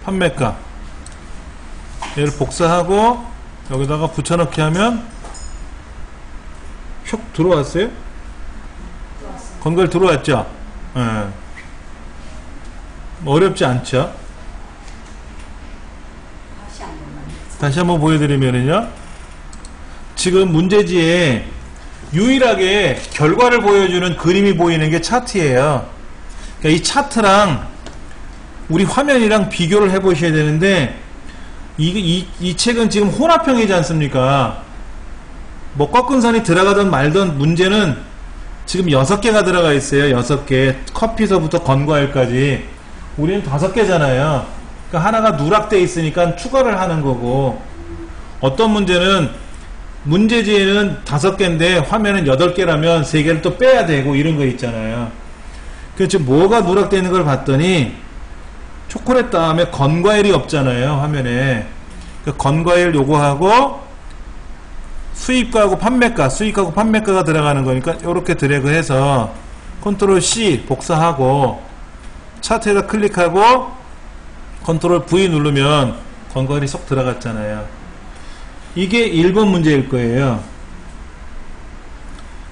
판매가, 얘를 복사하고 여기다가 붙여넣기 하면 슉 들어왔어요? 건과일 들어왔죠? 네. 어렵지 않죠? 다시 한번 보여드리면은요, 지금 문제지에 유일하게 결과를 보여주는 그림이 보이는 게 차트예요. 그러니까 이 차트랑 우리 화면이랑 비교를 해 보셔야 되는데, 이 책은 지금 혼합형이지 않습니까? 뭐 꺾은 선이 들어가든 말든 문제는 지금 6개가 들어가 있어요. 6개. 커피서부터 건과일까지. 우리는 5개잖아요. 그러니까 하나가 누락되어 있으니까 추가를 하는 거고, 어떤 문제는 문제지에는 5개인데 화면은 8개라면 3개를 또 빼야 되고 이런 거 있잖아요. 그래서 지금 뭐가 누락되어 있는 걸 봤더니 초콜릿 다음에 건과일이 없잖아요. 화면에. 그러니까 건과일 요거하고 수입가하고 판매가, 수익하고 판매가가 들어가는 거니까 이렇게 드래그해서 컨트롤 C 복사하고 차트에다 클릭하고 컨트롤 V 누르면 건과일이 쏙 들어갔잖아요. 이게 1번 문제일 거예요.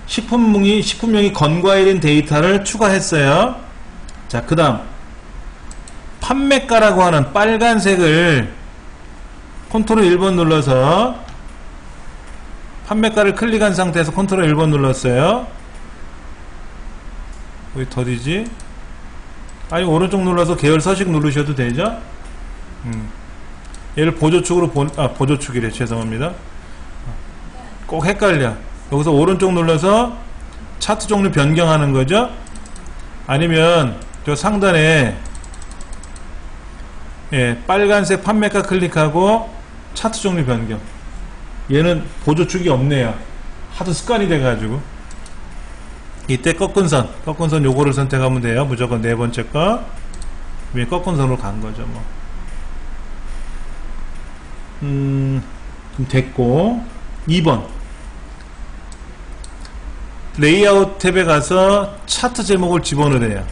식품명이 건과일인 데이터를 추가했어요. 자, 그 다음 판매가라고 하는 빨간색을 컨트롤 1번 눌러서 판매가를 클릭한 상태에서 컨트롤 1번 눌렀어요. 여기 더디지? 아니, 오른쪽 눌러서 계열 서식 누르셔도 되죠? 얘를 보조축으로 보조축이래. 죄송합니다. 꼭 헷갈려. 여기서 오른쪽 눌러서 차트 종류 변경하는 거죠? 아니면 저 상단에 빨간색 판매가 클릭하고 차트 종류 변경. 얘는 보조축이 없네요. 하도 습관이 돼가지고. 이때 꺾은 선 요거를 선택하면 돼요. 무조건 4번째 거. 위에 꺾은 선으로 간 거죠, 뭐. 그럼 됐고. 2번. 레이아웃 탭에 가서 차트 제목을 집어넣어야 돼요.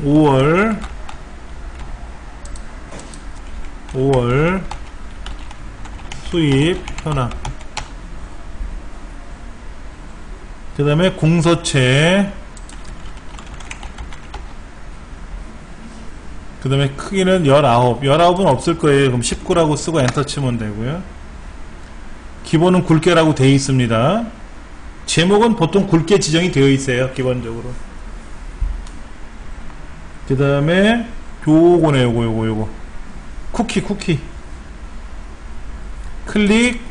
5월 수입 현황. 그 다음에 공서체. 그 다음에 크기는 19은 없을 거예요. 그럼 19라고 쓰고 엔터 치면 되고요. 기본은 굵게라고 되어 있습니다. 제목은 보통 굵게 지정이 되어 있어요. 기본적으로. 그 다음에 요거네. 요거 쿠키 클릭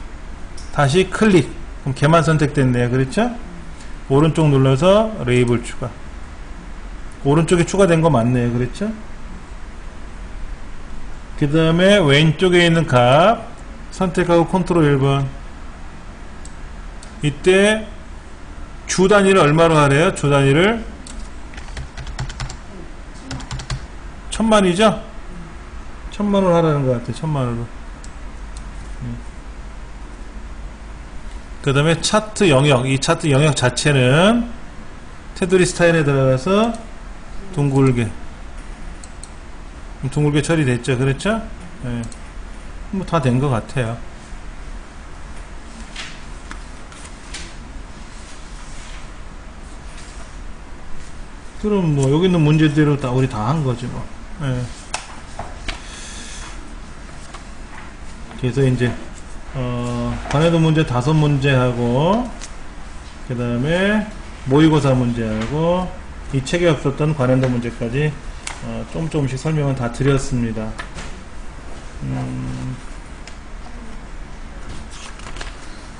다시 클릭. 그럼 걔만 선택됐네요. 그렇죠? 오른쪽 눌러서 레이블 추가. 오른쪽에 추가된 거 맞네요. 그렇죠? 그 다음에 왼쪽에 있는 값 선택하고 컨트롤 1번. 이때 주 단위를 얼마로 하래요? 주 단위를 1000만이죠? 1000만원 하라는 것 같아. 1000만원으로. 그 다음에 차트 영역. 이 차트 영역 자체는 테두리 스타일에 들어가서 둥글게 처리됐죠. 그렇죠? 네. 뭐 다 된 것 같아요. 그럼 뭐 여기 있는 문제대로 다 우리 다 한 거지 뭐. 네. 그래서 이제 관해도 문제 5문제 하고, 그 다음에 모의고사 문제하고, 이 책에 없었던 관해도 문제까지 조금씩 설명은 다 드렸습니다.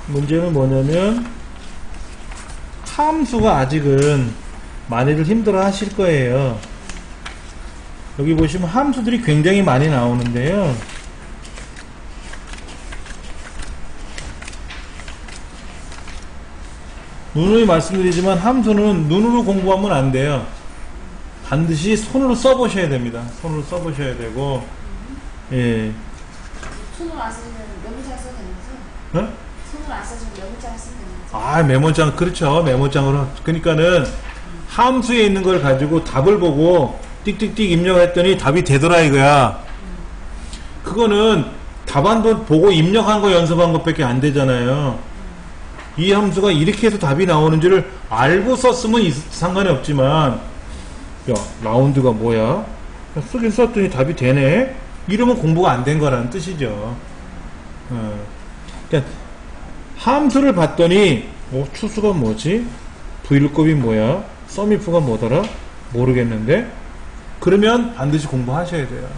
문제는 뭐냐면, 함수가 아직은 많이들 힘들어 하실 거예요. 여기 보시면 함수들이 굉장히 많이 나오는데요. 누누이 말씀드리지만 함수는 눈으로 공부하면 안 돼요. 반드시 손으로 써보셔야 됩니다. 손으로 써보셔야 되고, 예.
손으로 안 쓰면 메모장 써야 되는 거죠?
어?
손으로 안 써주면 메모장 쓰면 되는 거죠?
아, 메모장, 그렇죠. 메모장으로. 그러니까는 함수에 있는 걸 가지고 답을 보고 띡띡띡 입력했더니 답이 되더라 이거야. 그거는 답안도 보고 입력한 거 연습한 것밖에 안 되잖아요. 이 함수가 이렇게 해서 답이 나오는지를 알고 썼으면 상관이 없지만, 야, 라운드가 뭐야? 쓰긴 썼더니 답이 되네? 이러면 공부가 안 된 거라는 뜻이죠. 그러니까 함수를 봤더니 추수가 뭐지? vlookup이 뭐야? sumif가 뭐더라? 모르겠는데? 그러면 반드시 공부하셔야 돼요.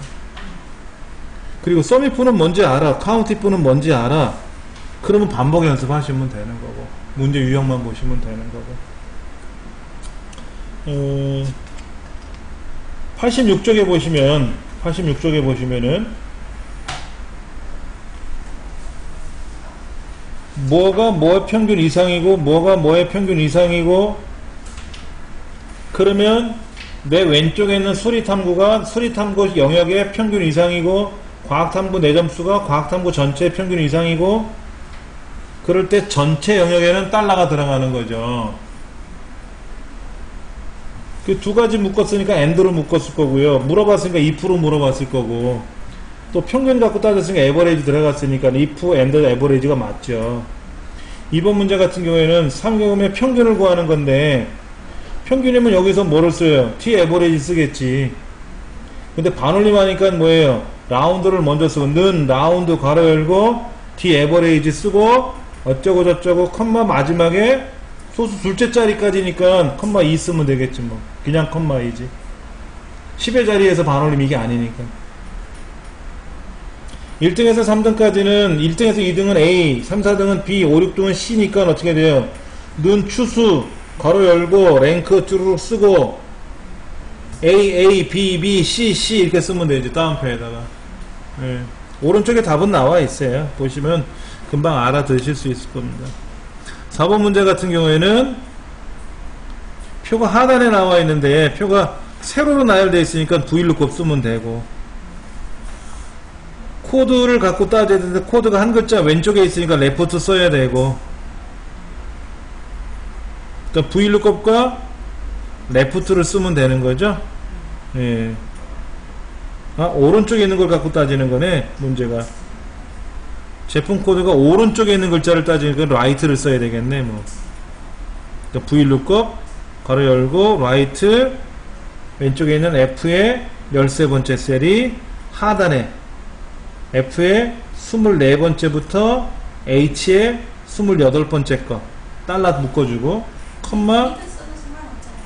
그리고 sumif는 뭔지 알아. countif는 뭔지 알아. 그러면 반복 연습하시면 되는 거고, 문제 유형만 보시면 되는 거고. 86쪽에 보시면은 뭐가 뭐의 평균 이상이고 뭐가 뭐의 평균 이상이고, 그러면 내 왼쪽에 있는 수리탐구가 수리탐구 영역의 평균 이상이고, 과학탐구 내 점수가 과학탐구 전체의 평균 이상이고, 그럴 때 전체 영역에는 달러가 들어가는 거죠. 그 두 가지 묶었으니까 AND로 묶었을 거고요. 물어봤으니까 if 물어봤을 거고, 또 평균 갖고 따졌으니까 에버레이지 들어갔으니까 if and 에버레이지가 맞죠. 이번 문제 같은 경우에는 3개월의 평균을 구하는 건데, 평균이면 여기서 뭐를 써요? t 에버레이지 쓰겠지. 근데 반올림 하니까 뭐예요? 라운드를 먼저 쓰고, 는 라운드 괄호 열고 t 에버레이지 쓰고 어쩌고 저쩌고 컴마 마지막에 소수 둘째 자리까지니까 컴마 2 쓰면 되겠지 뭐. 그냥 컴마 2지. 10의 자리에서 반올림 이게 아니니까. 1등에서 3등까지는 1등에서 2등은 A, 3, 4등은 B, 5, 6등은 C니까 어떻게 돼요? 는 추수 괄호 열고 랭크 쭈르륵 쓰고 A, B, B, C, C 이렇게 쓰면 되지. 다운표에다가. 네. 오른쪽에 답은 나와 있어요. 보시면 금방 알아들으실 수 있을 겁니다. 4번 문제 같은 경우에는 표가 하단에 나와 있는데 표가 세로로 나열되어 있으니까 vlookup 쓰면 되고, 코드를 갖고 따져야 되는데 코드가 한 글자 왼쪽에 있으니까 레프트 써야 되고, 그러니까 vlookup과 레프트를 쓰면 되는 거죠. 예. 아, 오른쪽에 있는 걸 갖고 따지는 거네, 문제가. 제품 코드가 오른쪽에 있는 글자를 따지니까 라이트를 써야 되겠네, 뭐. 그러니까 vlookup, 가로 열고, 라이트, 왼쪽에 있는 F의 13번째 셀이 하단에, F의 24번째부터 H의 28번째 거, 달러 묶어주고, 컴마,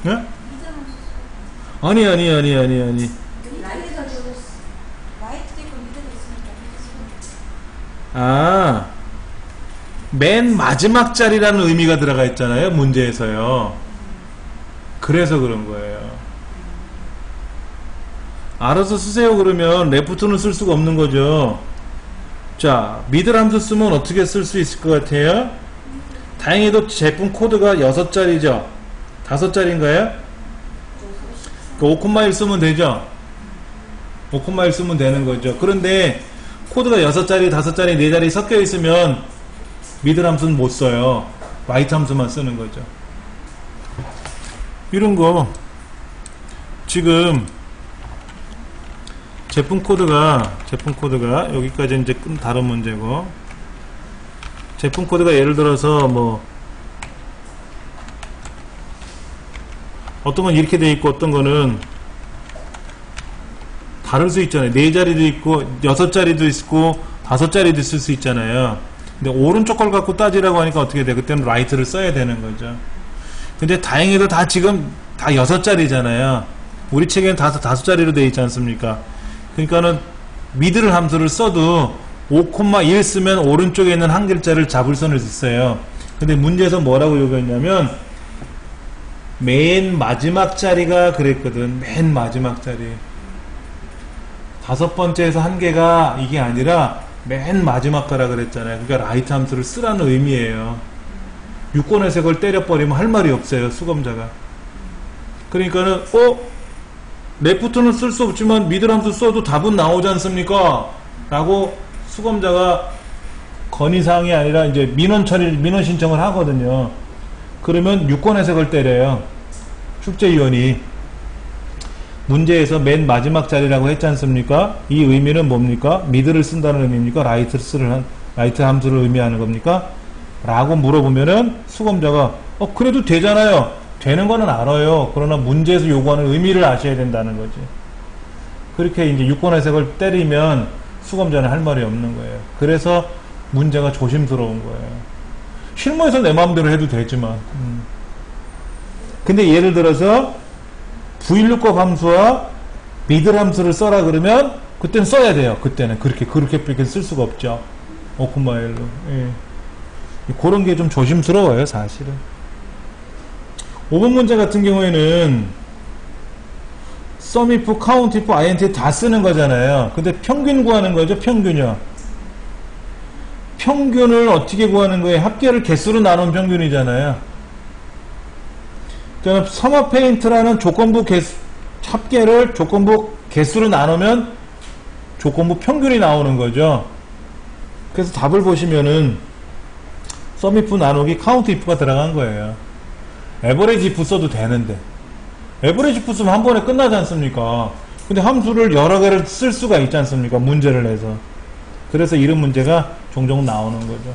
네? 아니. 아, 맨 마지막 자리라는 의미가 들어가 있잖아요, 문제에서요. 그래서 그런 거예요. 알아서 쓰세요. 그러면 레프트는 쓸 수가 없는 거죠. 자, 미들 함수 쓰면 어떻게 쓸 수 있을 것 같아요? 다행히도 제품 코드가 6자리죠? 5자리인가요? 5,1 쓰면 되죠? 5,1 쓰면 되는 거죠. 그런데 코드가 6자리, 5자리, 4자리 섞여 있으면 미들 함수는 못 써요. white 함수만 쓰는 거죠. 이런 거 지금 제품 코드가 여기까지 이제 다른 문제고, 제품 코드가 예를 들어서 뭐 어떤 건 이렇게 돼 있고 어떤 거는 다를 수 있잖아요. 4자리도 있고 6자리도 있고 5자리도 있을 수 있잖아요. 근데 오른쪽 걸 갖고 따지라고 하니까 어떻게 돼? 그때는 right를 써야 되는 거죠. 근데 다행히도 다 지금 다 6자리잖아요. 우리 책에는 5자리로 되어 있지 않습니까? 그러니까는 미들 함수를 써도 5,1 쓰면 오른쪽에 있는 한 글자를 잡을 수는 있어요. 근데 문제에서 뭐라고 요구했냐면 맨 마지막 자리가 그랬거든. 맨 마지막 자리. 5번째에서 한 개가 이게 아니라 맨 마지막 거라 그랬잖아요. 그러니까 라이트 함수를 쓰라는 의미예요. 유권에서 그걸 때려버리면 할 말이 없어요, 수검자가. 그러니까는 레프트는 쓸 수 없지만 미들 함수 써도 답은 나오지 않습니까? 라고 수검자가 건의사항이 아니라 이제 민원 신청을 하거든요. 그러면 유권 해석을 때려요. 출제위원이. 문제에서 맨 마지막 자리라고 했지 않습니까? 이 의미는 뭡니까? 미들을 쓴다는 의미입니까? 라이트 함수를 의미하는 겁니까? 라고 물어보면은 수검자가 그래도 되잖아요. 되는 거는 알아요. 그러나 문제에서 요구하는 의미를 아셔야 된다는 거지. 그렇게 이제 유권 해석을 때리면 수검자는 할 말이 없는 거예요. 그래서 문제가 조심스러운 거예요. 실무에서 내 마음대로 해도 되지만. 근데 예를 들어서 V-lookup 함수와 미들 함수를 써라 그러면 그때는 써야 돼요. 그때는 그렇게밖에 쓸 수가 없죠. 5,1로. 예. 그런 게 좀 조심스러워요, 사실은. 5번 문제 같은 경우에는 sum if, count if, int 다 쓰는 거잖아요. 근데 평균 구하는 거죠, 평균이요. 평균을 어떻게 구하는 거예요? 합계를 개수로 나눈 평균이잖아요. 그러니까 서머 페인트라는 조건부 합계를 조건부 개수로 나누면 조건부 평균이 나오는 거죠. 그래서 답을 보시면은 sum if 나누기 count if가 들어간 거예요. 에버리지 if 써도 되는데 에버리지 if 쓰면 한 번에 끝나지 않습니까? 근데 함수를 여러 개를 쓸 수가 있지 않습니까? 문제를 내서. 그래서 이런 문제가 종종 나오는 거죠.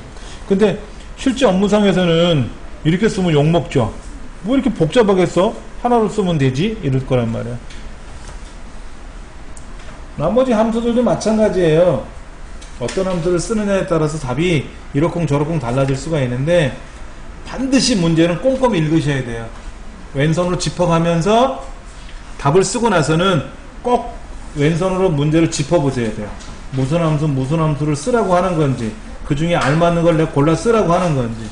근데 실제 업무상에서는 이렇게 쓰면 욕먹죠. 뭐 이렇게 복잡하게 써? 하나로 쓰면 되지? 이럴 거란 말이야. 나머지 함수들도 마찬가지예요. 어떤 함수를 쓰느냐에 따라서 답이 이러쿵저러쿵 달라질 수가 있는데 반드시 문제는 꼼꼼히 읽으셔야 돼요. 왼손으로 짚어가면서 답을 쓰고 나서는 꼭 왼손으로 문제를 짚어보셔야 돼요. 무슨 함수를 쓰라고 하는 건지, 그 중에 알맞는 걸 내가 골라 쓰라고 하는 건지.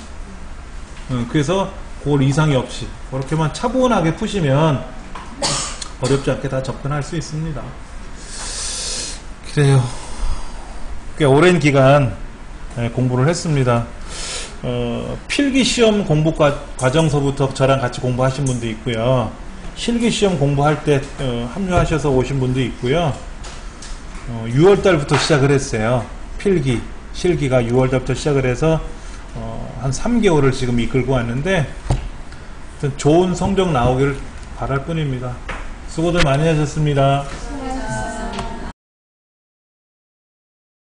그래서 그걸 이상이 없이 그렇게만 차분하게 푸시면 어렵지 않게 다 접근할 수 있습니다. 그래요. 꽤 오랜 기간 공부를 했습니다. 필기시험 공부 과정서부터 저랑 같이 공부하신 분도 있고요. 실기시험 공부할 때 합류하셔서 오신 분도 있고요. 6월달부터 시작을 했어요. 실기가 6월달부터 시작을 해서 한 3개월을 지금 이끌고 왔는데 좋은 성적 나오기를 바랄 뿐입니다. 수고들 많이 하셨습니다.